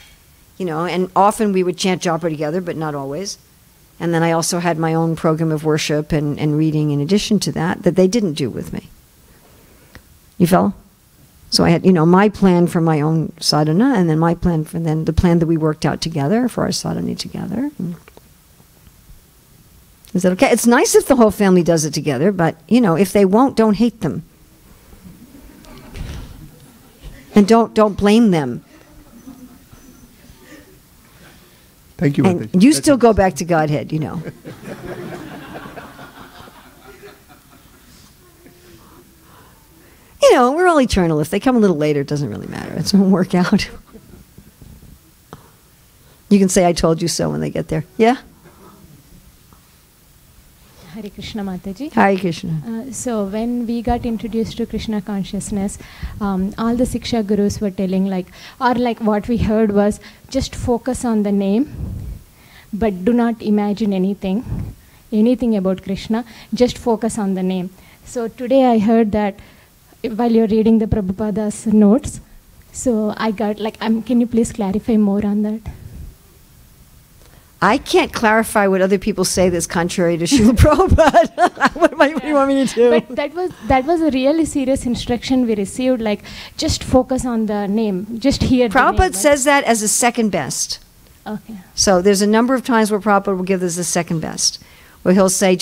And often we would chant japa together, but not always. And then I also had my own program of worship and reading in addition to that they didn't do with me. You follow? So I had, my plan for my own sadhana, and then my plan for the plan that we worked out together for our sadhana together. Is that okay? It's nice if the whole family does it together, but, if they won't, don't hate them. And don't blame them. Thank you, Mataji. And you still go back to Godhead, We're all eternal. If they come a little later, it doesn't really matter. It won't work out. You can say, I told you so when they get there. Yeah? Hare Krishna Mataji. Hare Krishna. So when we got introduced to Krishna consciousness, all the Siksha gurus were telling what we heard was, just focus on the name, but do not imagine anything about Krishna, just focus on the name. So today I heard that while you're reading the Prabhupada's notes, so I got can you please clarify more on that? I can't clarify what other people say that's contrary to Srila Prabhupada. What do you want me to do? But that was a really serious instruction we received, just focus on the name, just hear the name. Prabhupada says that as a second best. Okay. So there's a number of times where Prabhupada will give this a second best, where he'll say,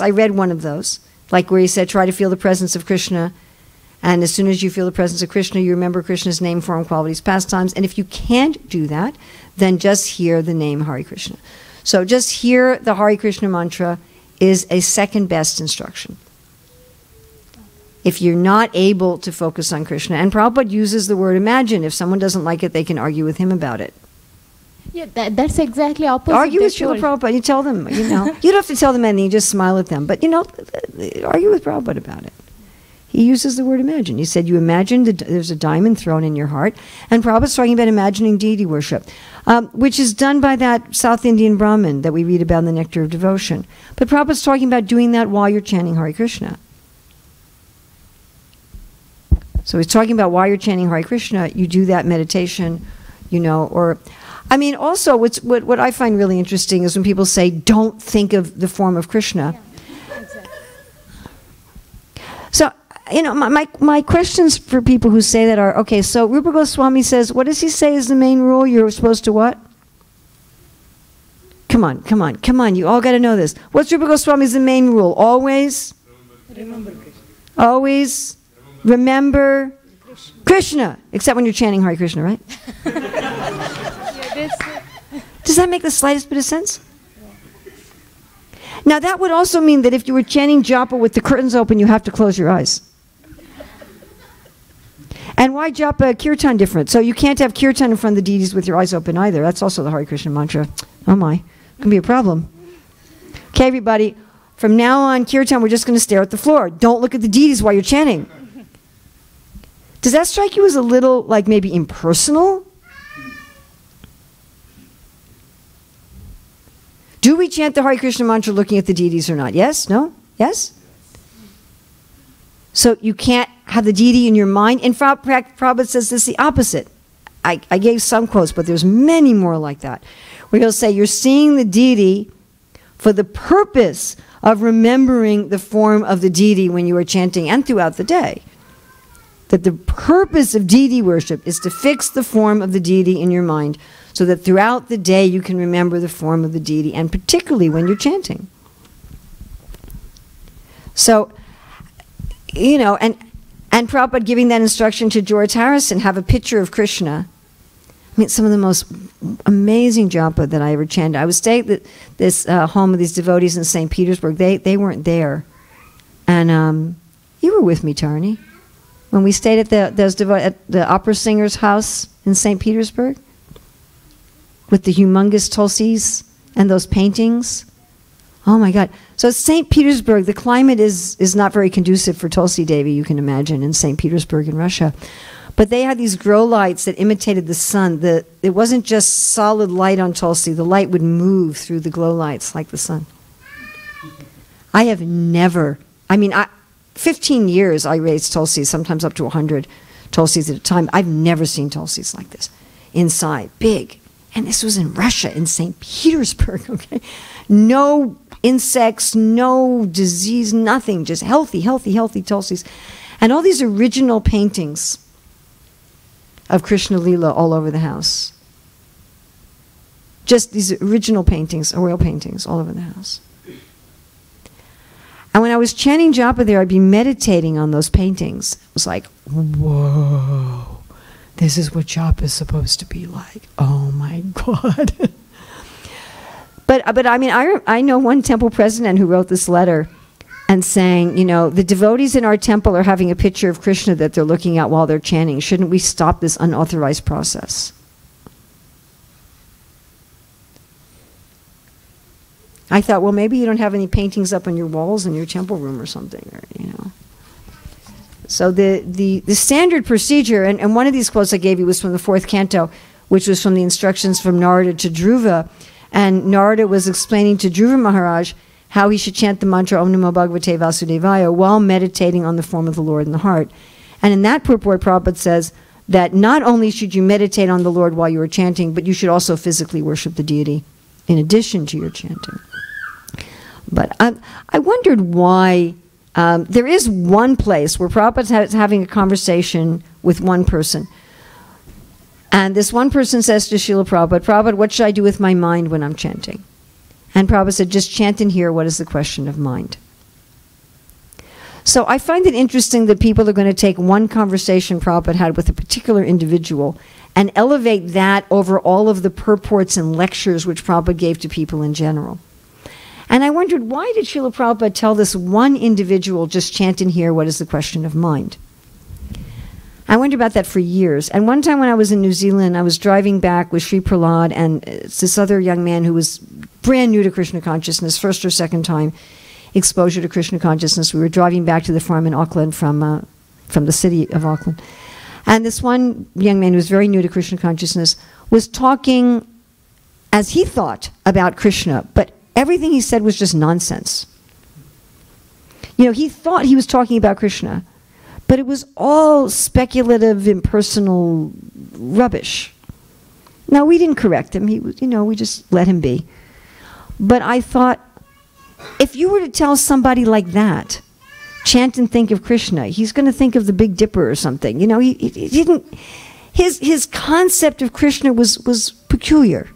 I read one of those, where he said, try to feel the presence of Krishna, and as soon as you feel the presence of Krishna, you remember Krishna's name, form, qualities, pastimes. And if you can't do that, then just hear the name Hare Krishna. So just hear the Hare Krishna mantra is a second best instruction. If you're not able to focus on Krishna, and Prabhupada uses the word imagine. If someone doesn't like it, they can argue with him about it. Yeah, that's exactly opposite. Argue with Srila Prabhupada. You tell them, you don't have to tell them anything, you just smile at them. But, argue with Prabhupada about it. He uses the word imagine. He said, you imagine there's a diamond thrown in your heart. And Prabhupada's talking about imagining deity worship, which is done by that South Indian Brahmin that we read about in the Nectar of Devotion. But Prabhupada's talking about doing that while you're chanting Hare Krishna. So he's talking about while you're chanting Hare Krishna, you do that meditation, also what I find really interesting is when people say, don't think of the form of Krishna. Yeah, exactly. So, my questions for people who say that are, okay, so Rupa Goswami says, what does he say is the main rule? You're supposed to what? Come on, you all got to know this. What's Rupa Goswami's the main rule? Always? Remember Krishna. Always remember Krishna. Except when you're chanting Hare Krishna, right? Does that make the slightest bit of sense? Now that would also mean that if you were chanting japa with the curtains open, you have to close your eyes. And why japa kirtan different? So you can't have kirtan in front of the deities with your eyes open either. That's also the Hare Krishna mantra. Oh my, it can be a problem. Okay, everybody, from now on, kirtan, we're just going to stare at the floor. Don't look at the deities while you're chanting. Does that strike you as a little, maybe impersonal? Do we chant the Hare Krishna mantra looking at the deities or not? Yes? No? Yes? So you can't have the deity in your mind. In fact, Prabhupada says this the opposite. I gave some quotes, but there's many more like that. Where he'll say, you're seeing the deity for the purpose of remembering the form of the deity when you are chanting and throughout the day. That the purpose of deity worship is to fix the form of the deity in your mind so that throughout the day you can remember the form of the deity, and particularly when you're chanting. So, you know, and Prabhupada giving that instruction to George Harrison, have a picture of Krishna. I mean, some of the most amazing japa that I ever chanted. I was staying at this home of these devotees in St. Petersburg. They weren't there. And you were with me, Tarni, when we stayed at the opera singer's house in St. Petersburg with the humongous Tulsis and those paintings. Oh my God. So St. Petersburg, the climate is not very conducive for Tulsi Devi, you can imagine, in St. Petersburg in Russia. But they had these grow lights that imitated the sun. It wasn't just solid light on Tulsi. The light would move through the glow lights like the sun. I have never, 15 years I raised Tulsis, sometimes up to 100 Tulsis at a time. I've never seen Tulsis like this. Inside, big. And this was in Russia, in St. Petersburg, okay? No insects, no disease, nothing. Just healthy, healthy, healthy Tulsis. And all these original paintings of Krishna Lila all over the house. Just these original paintings, oil paintings, all over the house. And when I was chanting japa there, I'd be meditating on those paintings. It was like, whoa, this is what japa is supposed to be like. Oh my God. But I mean, I know one temple president who wrote this letter and saying, you know, the devotees in our temple are having a picture of Krishna that they're looking at while they're chanting. Shouldn't we stop this unauthorized process? I thought, well, maybe you don't have any paintings up on your walls in your temple room or something, or, you know. So the standard procedure, and one of these quotes I gave you was from the 4th canto, which was from the instructions from Narada to Dhruva. And Narada was explaining to Dhruva Maharaj how he should chant the mantra Om Namo Bhagavate Vasudevaya while meditating on the form of the Lord in the heart. And in that purport, Prabhupada says that not only should you meditate on the Lord while you are chanting, but you should also physically worship the deity in addition to your chanting. But I wondered why there is one place where Prabhupada is having a conversation with one person. And this one person says to Srila Prabhupada, Prabhupada, what should I do with my mind when I'm chanting? And Prabhupada said, just chant in here, what is the question of mind? So I find it interesting that people are going to take one conversation Prabhupada had with a particular individual and elevate that over all of the purports and lectures which Prabhupada gave to people in general. And I wondered, why did Srila Prabhupada tell this one individual, just chant in here, what is the question of mind? I wondered about that for years. And one time when I was in New Zealand, I was driving back with Sri Prahlad and this other young man who was brand new to Krishna consciousness, first or second time exposure to Krishna consciousness. We were driving back to the farm in Auckland from the city of Auckland. And this one young man who was very new to Krishna consciousness was talking, as he thought, about Krishna, but everything he said was just nonsense. You know, he thought he was talking about Krishna, but it was all speculative, impersonal rubbish. Now, we didn't correct him. He was, you know, we just let him be. But I thought, if you were to tell somebody like that, chant and think of Krishna, he's going to think of the Big Dipper or something. You know, he didn't. His concept of Krishna was peculiar.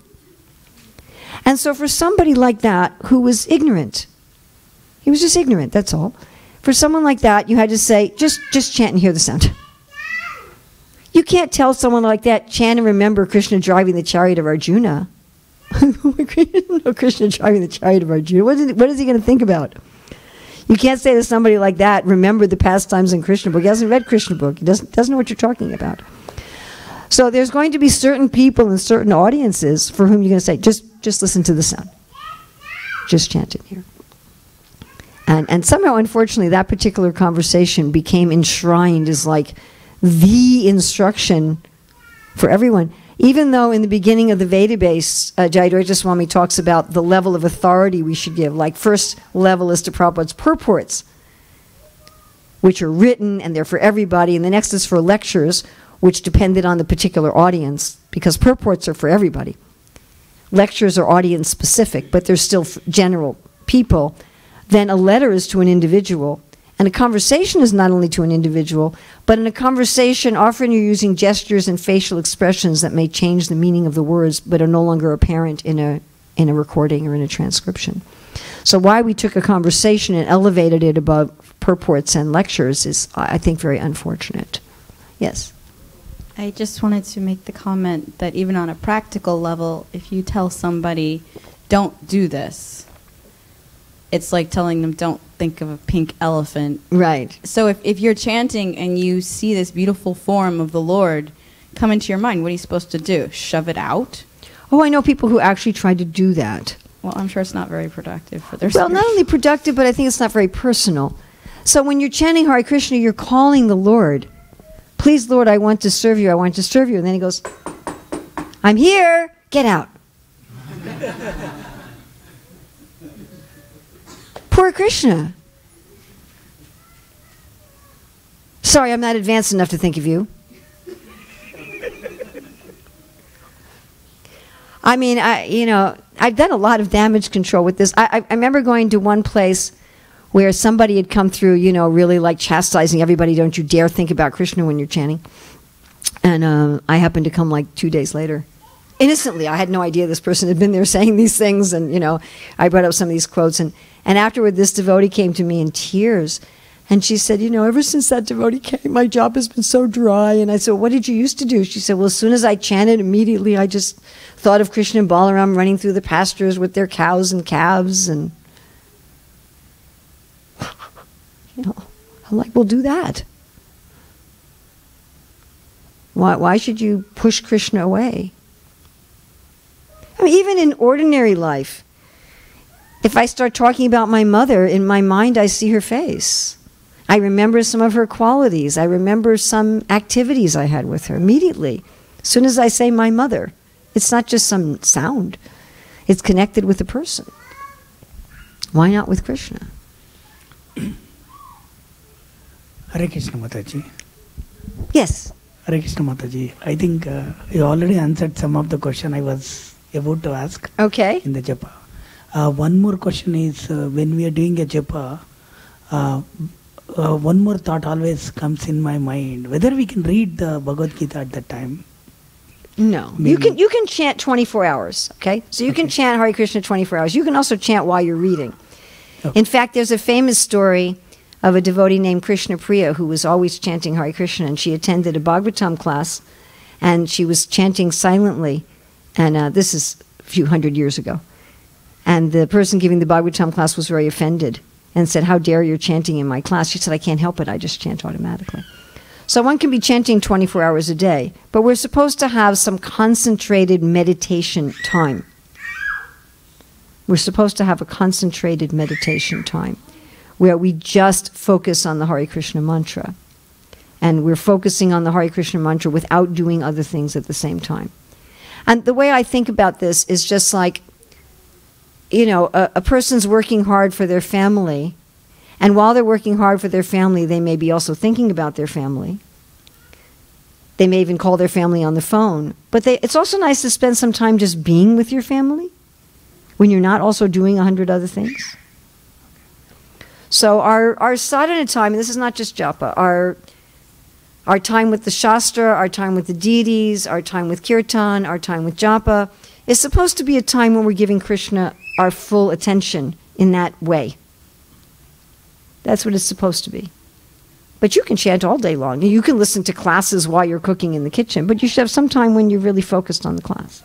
And so for somebody like that who was ignorant, he was just ignorant, that's all. For someone like that, you had to say, just chant and hear the sound. You can't tell someone like that, chant and remember Krishna driving the chariot of Arjuna. No, Krishna driving the chariot of Arjuna. What is he going to think about? You can't say to somebody like that, remember the pastimes in Krishna book. He hasn't read Krishna book. He doesn't know what you're talking about. So there's going to be certain people and certain audiences for whom you're going to say, just listen to the sound. Just chant it here. And somehow, unfortunately, that particular conversation became enshrined as like the instruction for everyone. Even though in the beginning of the Veda base, Jayadvaita Swami talks about the level of authority we should give. Like first level is to Prabhupada's purports, which are written and they're for everybody. And the next is for lectures, which depended on the particular audience, because purports are for everybody. lectures are audience specific, but they're still general people, then a letter is to an individual. And a conversation is not only to an individual, but in a conversation, often you're using gestures and facial expressions that may change the meaning of the words, but are no longer apparent in a recording or in a transcription. So why we took a conversation and elevated it above purports and lectures is, I think, very unfortunate. Yes? I just wanted to make the comment that even on a practical level, if you tell somebody, don't do this, it's like telling them, don't think of a pink elephant. Right. So if you're chanting and you see this beautiful form of the Lord come into your mind, what are you supposed to do? Shove it out? Oh, I know people who actually try to do that. Well, I'm sure it's not very productive for their Well, not only productive, but I think it's not very personal. So when you're chanting Hare Krishna, you're calling the Lord. Please, Lord, I want to serve you. I want to serve you. And then he goes, I'm here. Get out. Poor Krishna. Sorry, I'm not advanced enough to think of you. I mean, I've done a lot of damage control with this. I remember going to one place where somebody had come through, really like chastising everybody, don't you dare think about Krishna when you're chanting. And I happened to come like 2 days later. Innocently, I had no idea this person had been there saying these things, and, I brought up some of these quotes. And afterward, this devotee came to me in tears, and she said, ever since that devotee came, my job has been so dry. And I said, what did you used to do? She said, well, as soon as I chanted, immediately I just thought of Krishna and Balaram running through the pastures with their cows and calves, and I'm like, well, do that. Why should you push Krishna away? I mean, even in ordinary life, if I start talking about my mother, in my mind I see her face. I remember some of her qualities. I remember some activities I had with her immediately. As soon as I say my mother, it's not just some sound. It's connected with the person. Why not with Krishna? Hare Krishna Mataji. Yes. Hare Krishna Mataji. I think you already answered some of the question I was about to ask. Okay. In the japa. One more question is, when we are doing a japa, one more thought always comes in my mind, whether we can read the Bhagavad Gita at that time. No. Maybe. You can chant 24 hours, okay? So you can chant Hare Krishna 24 hours. You can also chant while you're reading. Okay. In fact, there's a famous story of a devotee named Krishna Priya who was always chanting Hare Krishna, and she attended a Bhagavatam class, and she was chanting silently, and this is a few hundred years ago. And the person giving the Bhagavatam class was very offended and said, how dare you chanting in my class? She said, I can't help it, I just chant automatically. So one can be chanting 24 hours a day, but we're supposed to have some concentrated meditation time. We're supposed to have a concentrated meditation time where we just focus on the Hare Krishna mantra. And we're focusing on the Hare Krishna mantra without doing other things at the same time. And the way I think about this is just like, a person's working hard for their family, and while they're working hard for their family, they may be also thinking about their family. They may even call their family on the phone. But it's also nice to spend some time just being with your family when you're not also doing 100 other things. So our sadhana time, and this is not just japa, our time with the Shastra, our time with the deities, our time with kirtan, our time with japa, is supposed to be a time when we're giving Krishna our full attention in that way. That's what it's supposed to be. But you can chant all day long. You can listen to classes while you're cooking in the kitchen, but you should have some time when you're really focused on the class.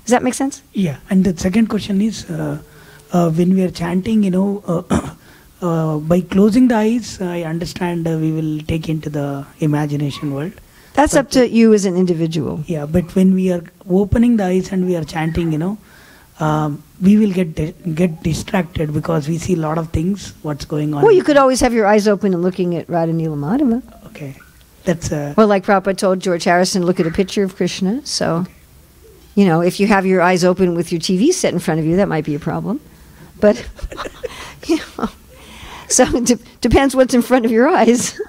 Does that make sense? Yeah, and the second question is, when we are chanting, by closing the eyes, I understand we will take into the imagination world. That's up to you as an individual. Yeah, but when we are opening the eyes and we are chanting, we will get distracted because we see a lot of things, what's going on. Well, you could always have your eyes open and looking at Radha Nila Madhava. Okay. That's well, like Prabhupada told George Harrison, look at a picture of Krishna. So, if you have your eyes open with your TV set in front of you, that might be a problem. But, so it depends what's in front of your eyes.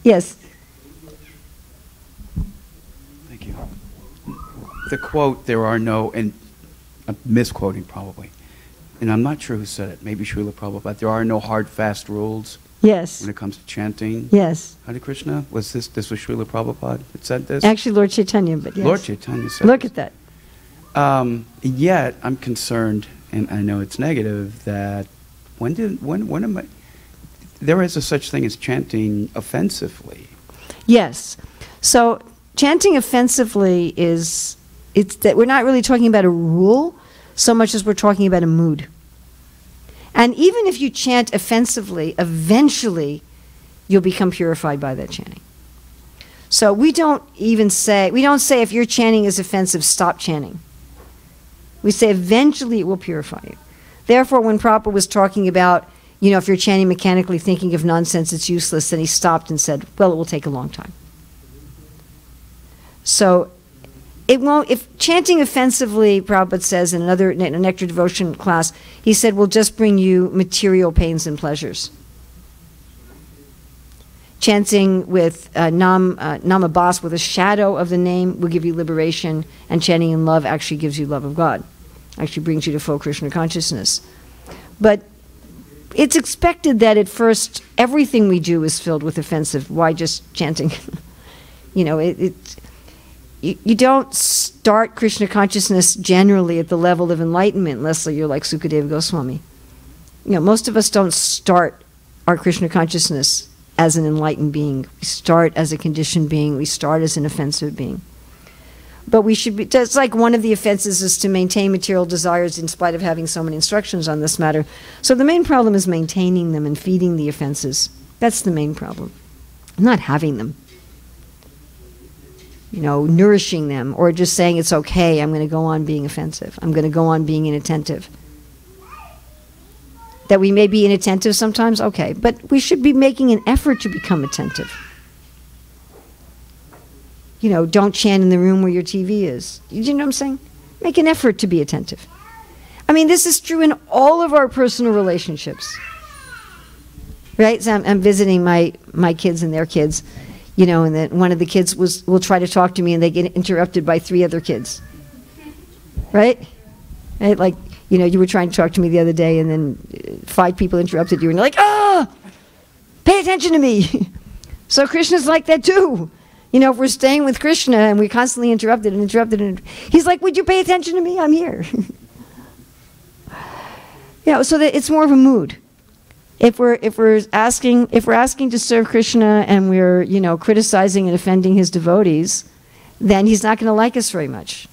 Yes. Thank you. the quote, there are no, and I'm misquoting probably, and I'm not sure who said it, maybe Srila Prabhupada, there are no hard, fast rules Yes. when it comes to chanting. Yes. Hare Krishna? Was this was Srila Prabhupada that said this? Actually, Lord Chaitanya, but yes. Lord Chaitanya said Look this. at that. Yet, I'm concerned, and I know it's negative, that when am I, there is a such thing as chanting offensively. Yes. So chanting offensively it's that we're not really talking about a rule so much as we're talking about a mood. And even if you chant offensively, eventually you'll become purified by that chanting. So we don't say if your chanting is offensive, stop chanting. We say eventually it will purify you. Therefore, when Prabhupada was talking about, if you're chanting mechanically, thinking of nonsense, it's useless, then he stopped and said, well, it will take a long time. So it won't, if chanting offensively, Prabhupada says in a Nectar Devotion class, he said, will just bring you material pains and pleasures. Chanting with Namabas, with a shadow of the name, will give you liberation, and chanting in love actually gives you love of God, actually brings you to full Krishna consciousness. But it's expected that at first everything we do is filled with offensive. Why just chanting? You don't start Krishna consciousness generally at the level of enlightenment unless you're like Sukadeva Goswami. Most of us don't start our Krishna consciousness as an enlightened being. We start as a conditioned being. We start as an offensive being. But we should be, just like one of the offenses is to maintain material desires in spite of having so many instructions on this matter. So the main problem is maintaining them and feeding the offenses. That's the main problem. Not having them. Nourishing them, or just saying it's okay, I'm going to go on being offensive. I'm going to go on being inattentive. That we may be inattentive sometimes, okay, but we should be making an effort to become attentive. Don't chant in the room where your TV is. You know what I'm saying? Make an effort to be attentive. I mean, this is true in all of our personal relationships. Right? So I'm visiting my kids and their kids, and then one of the kids will try to talk to me and they get interrupted by 3 other kids. Right? Right? Like, you were trying to talk to me the other day and then 5 people interrupted you and you're like, pay attention to me. So Krishna's like that too. If we're staying with Krishna and we're constantly interrupted, he's like, would you pay attention to me? I'm here. So that it's more of a mood. If we're asking to serve Krishna and we're, criticizing and offending his devotees, then he's not going to like us very much.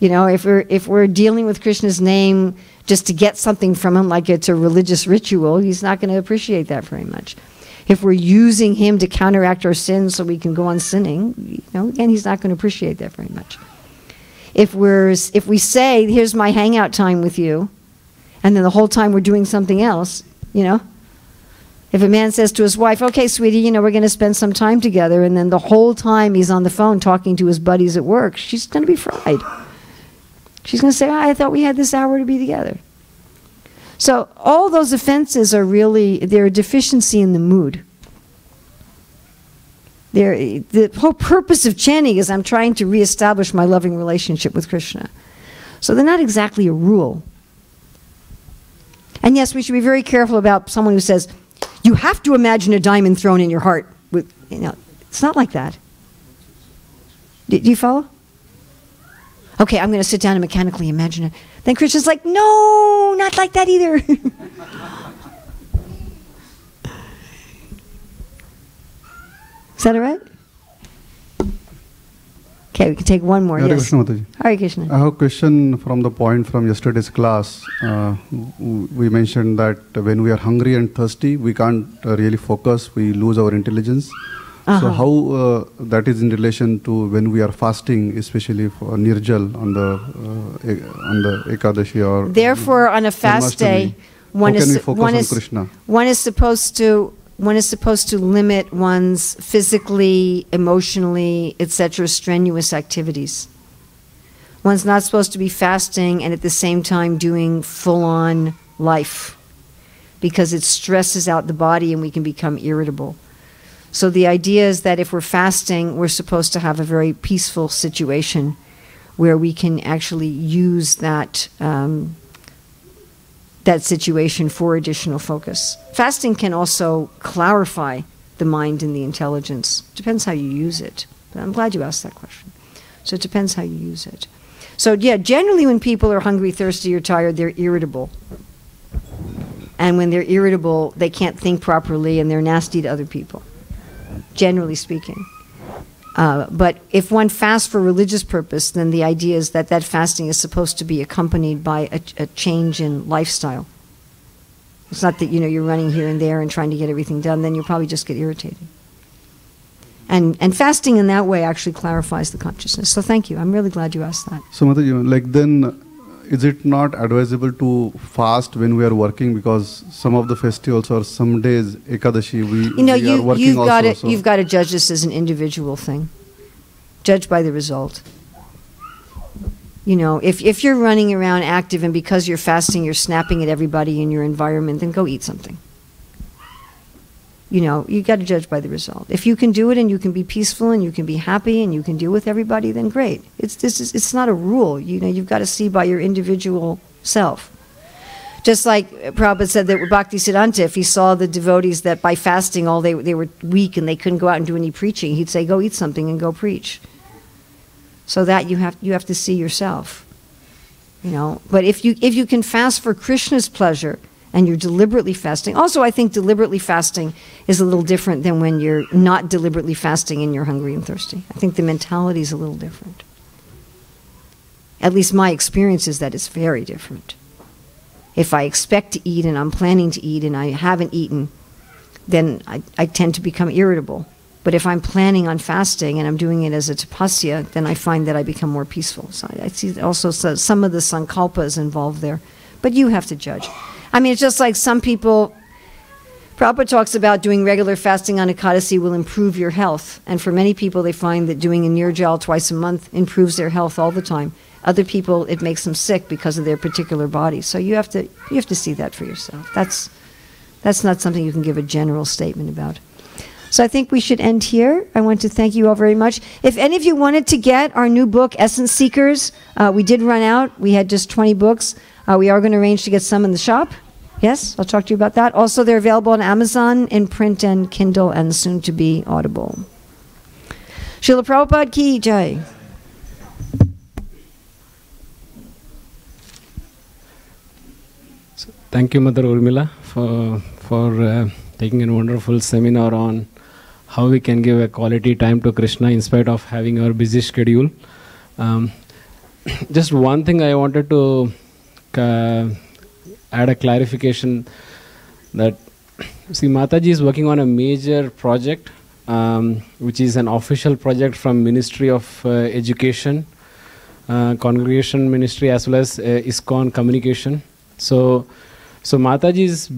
If we're dealing with Krishna's name just to get something from him, like it's a religious ritual, he's not going to appreciate that very much. If we're using him to counteract our sins so we can go on sinning, again, he's not going to appreciate that very much. If we say, here's my hangout time with you, and then the whole time we're doing something else, if a man says to his wife, okay, sweetie, we're going to spend some time together, and then the whole time he's on the phone talking to his buddies at work, she's going to be fried. She's going to say, I thought we had this hour to be together. So all those offenses are really, they're a deficiency in the mood. The whole purpose of chanting is I'm trying to reestablish my loving relationship with Krishna. So they're not exactly a rule. And yes, we should be very careful about someone who says, you have to imagine a diamond thrown in your heart. It's not like that. Do you follow? Okay, I'm going to sit down and mechanically imagine it. Then Krishna's like, no, not like that either. Is that all right? Okay, we can take one more. Hare Yes. Krishna Mataji. Hare Krishna. I have a question from the point from yesterday's class. We mentioned that when we are hungry and thirsty, we can't really focus. We lose our intelligence. So how that is in relation to when we are fasting, especially for Nirjal on the Ekadashi or Therefore, on a fast day, one is supposed to limit one's physically, emotionally, etc. strenuous activities. One's not supposed to be fasting and at the same time doing full-on life, because it stresses out the body and we can become irritable. So the idea is that if we're fasting, we're supposed to have a very peaceful situation where we can actually use that that situation for additional focus. Fasting can also clarify the mind and the intelligence. Depends how you use it. But I'm glad you asked that question. So it depends how you use it. So yeah, generally when people are hungry, thirsty, or tired, they're irritable. And when they're irritable, they can't think properly and they're nasty to other people, generally speaking. But if one fasts for religious purpose, then the idea is that that fasting is supposed to be accompanied by a change in lifestyle. It's not that, you know, you're running here and there and trying to get everything done, then you'll probably just get irritated. And fasting in that way actually clarifies the consciousness. So thank you. I'm really glad you asked that. So Mataji, like then, is it not advisable to fast when we are working, because some of the festivals or some days, Ekadashi, we are working also. So You've got to judge this as an individual thing. Judge by the result. You know, if you're running around active and because you're fasting, you're snapping at everybody in your environment, then go eat something. You know, you got to judge by the result. If you can do it and you can be peaceful and you can be happy and you can deal with everybody, then great. It's not a rule. You know, you've got to see by your individual self. Just like Prabhupada said that with Bhaktisiddhanta, if he saw the devotees that by fasting they were weak and they couldn't go out and do any preaching, he'd say, go eat something and go preach. So that you have to see yourself. You know, but if you can fast for Krishna's pleasure, and you're deliberately fasting. Also, I think deliberately fasting is a little different than when you're not deliberately fasting and you're hungry and thirsty. I think the mentality is a little different. At least my experience is that it's very different. If I expect to eat and I'm planning to eat and I haven't eaten, then I tend to become irritable. But if I'm planning on fasting and I'm doing it as a tapasya, then I find that I become more peaceful. So I see also some of the sankalpas involved there. But you have to judge. I mean, it's just like some people, Prabhupada talks about doing regular fasting on Ekadasi will improve your health. And for many people, they find that doing a nirjal twice a month improves their health all the time. Other people, it makes them sick because of their particular body. So you have to see that for yourself. That's not something you can give a general statement about. So I think we should end here. I want to thank you all very much. If any of you wanted to get our new book, Essence Seekers, we did run out. We had just 20 books. We are going to arrange to get some in the shop. Yes, I'll talk to you about that. Also, they're available on Amazon in print and Kindle and soon to be Audible. Srila Prabhupada ki jai. So, thank you, Mother Urmila, for taking a wonderful seminar on how we can give a quality time to Krishna in spite of having our busy schedule. Just one thing I wanted to add a clarification that, see, Mataji is working on a major project, which is an official project from Ministry of Education, Congregation Ministry, as well as ISKCON Communication. So Mataji is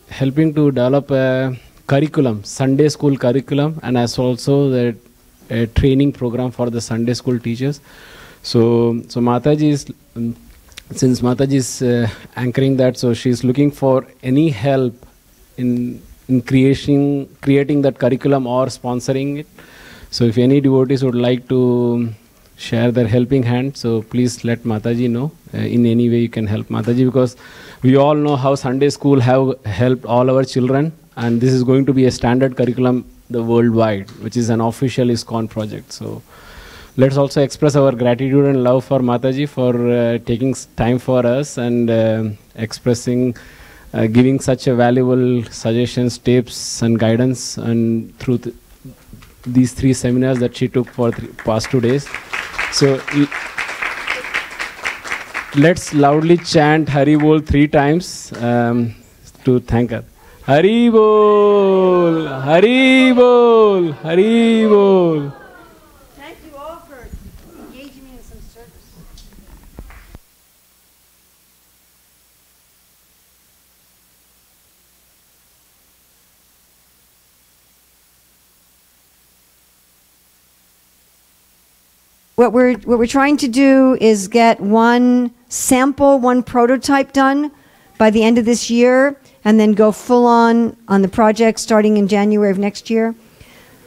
helping to develop a curriculum, Sunday school curriculum, and as also a training program for the Sunday school teachers. So Mataji is, since Mataji is anchoring that, so she is looking for any help in creating that curriculum or sponsoring it. So if any devotees would like to share their helping hand, so please let Mataji know in any way you can help Mataji, because we all know how Sunday school have helped all our children, and this is going to be a standard curriculum the worldwide, which is an official ISKCON project. So let's also express our gratitude and love for Mataji for taking time for us and expressing, giving such a valuable suggestions, tips and guidance, and through these 3 seminars that she took for past 2 days. So let's loudly chant Hari Bol 3 times to thank her. Hari Bol, Hari Bol, Hari Bol. Thank you all for engaging me in some service. What we're trying to do is get one sample, one prototype done by the end of this year, and then go full on the project starting in January of next year.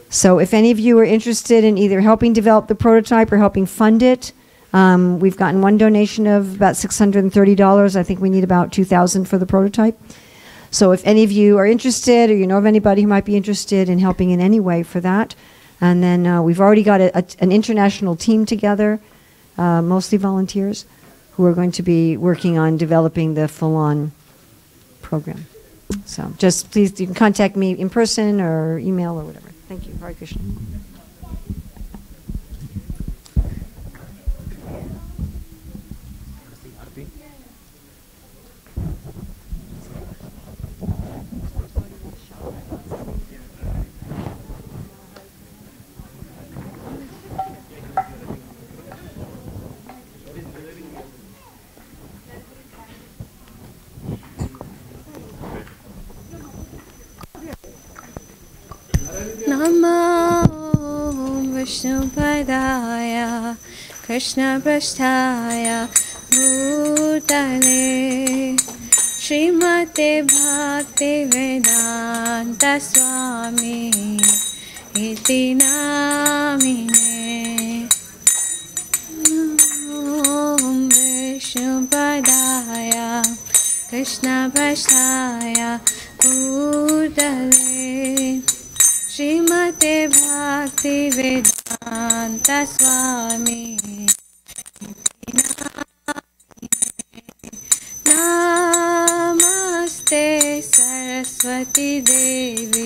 So if any of you are interested in either helping develop the prototype or helping fund it, we've gotten one donation of about $630. I think we need about $2,000 for the prototype. So if any of you are interested, or you know of anybody who might be interested in helping in any way for that, and then we've already got an international team together, mostly volunteers, who are going to be working on developing the full-on program. So just please, you can contact me in person or email or whatever. Thank you. Hare Krishna. Namo Vishnupadaya Krishna Prasthaya Bhutale Srimate Bhakti Vedanta Swami Iti Namine Namo Vishnupadaya Krishna Prasthaya Bhutale Srimate Bhakti Vedanta Swami Namaste Saraswati Devi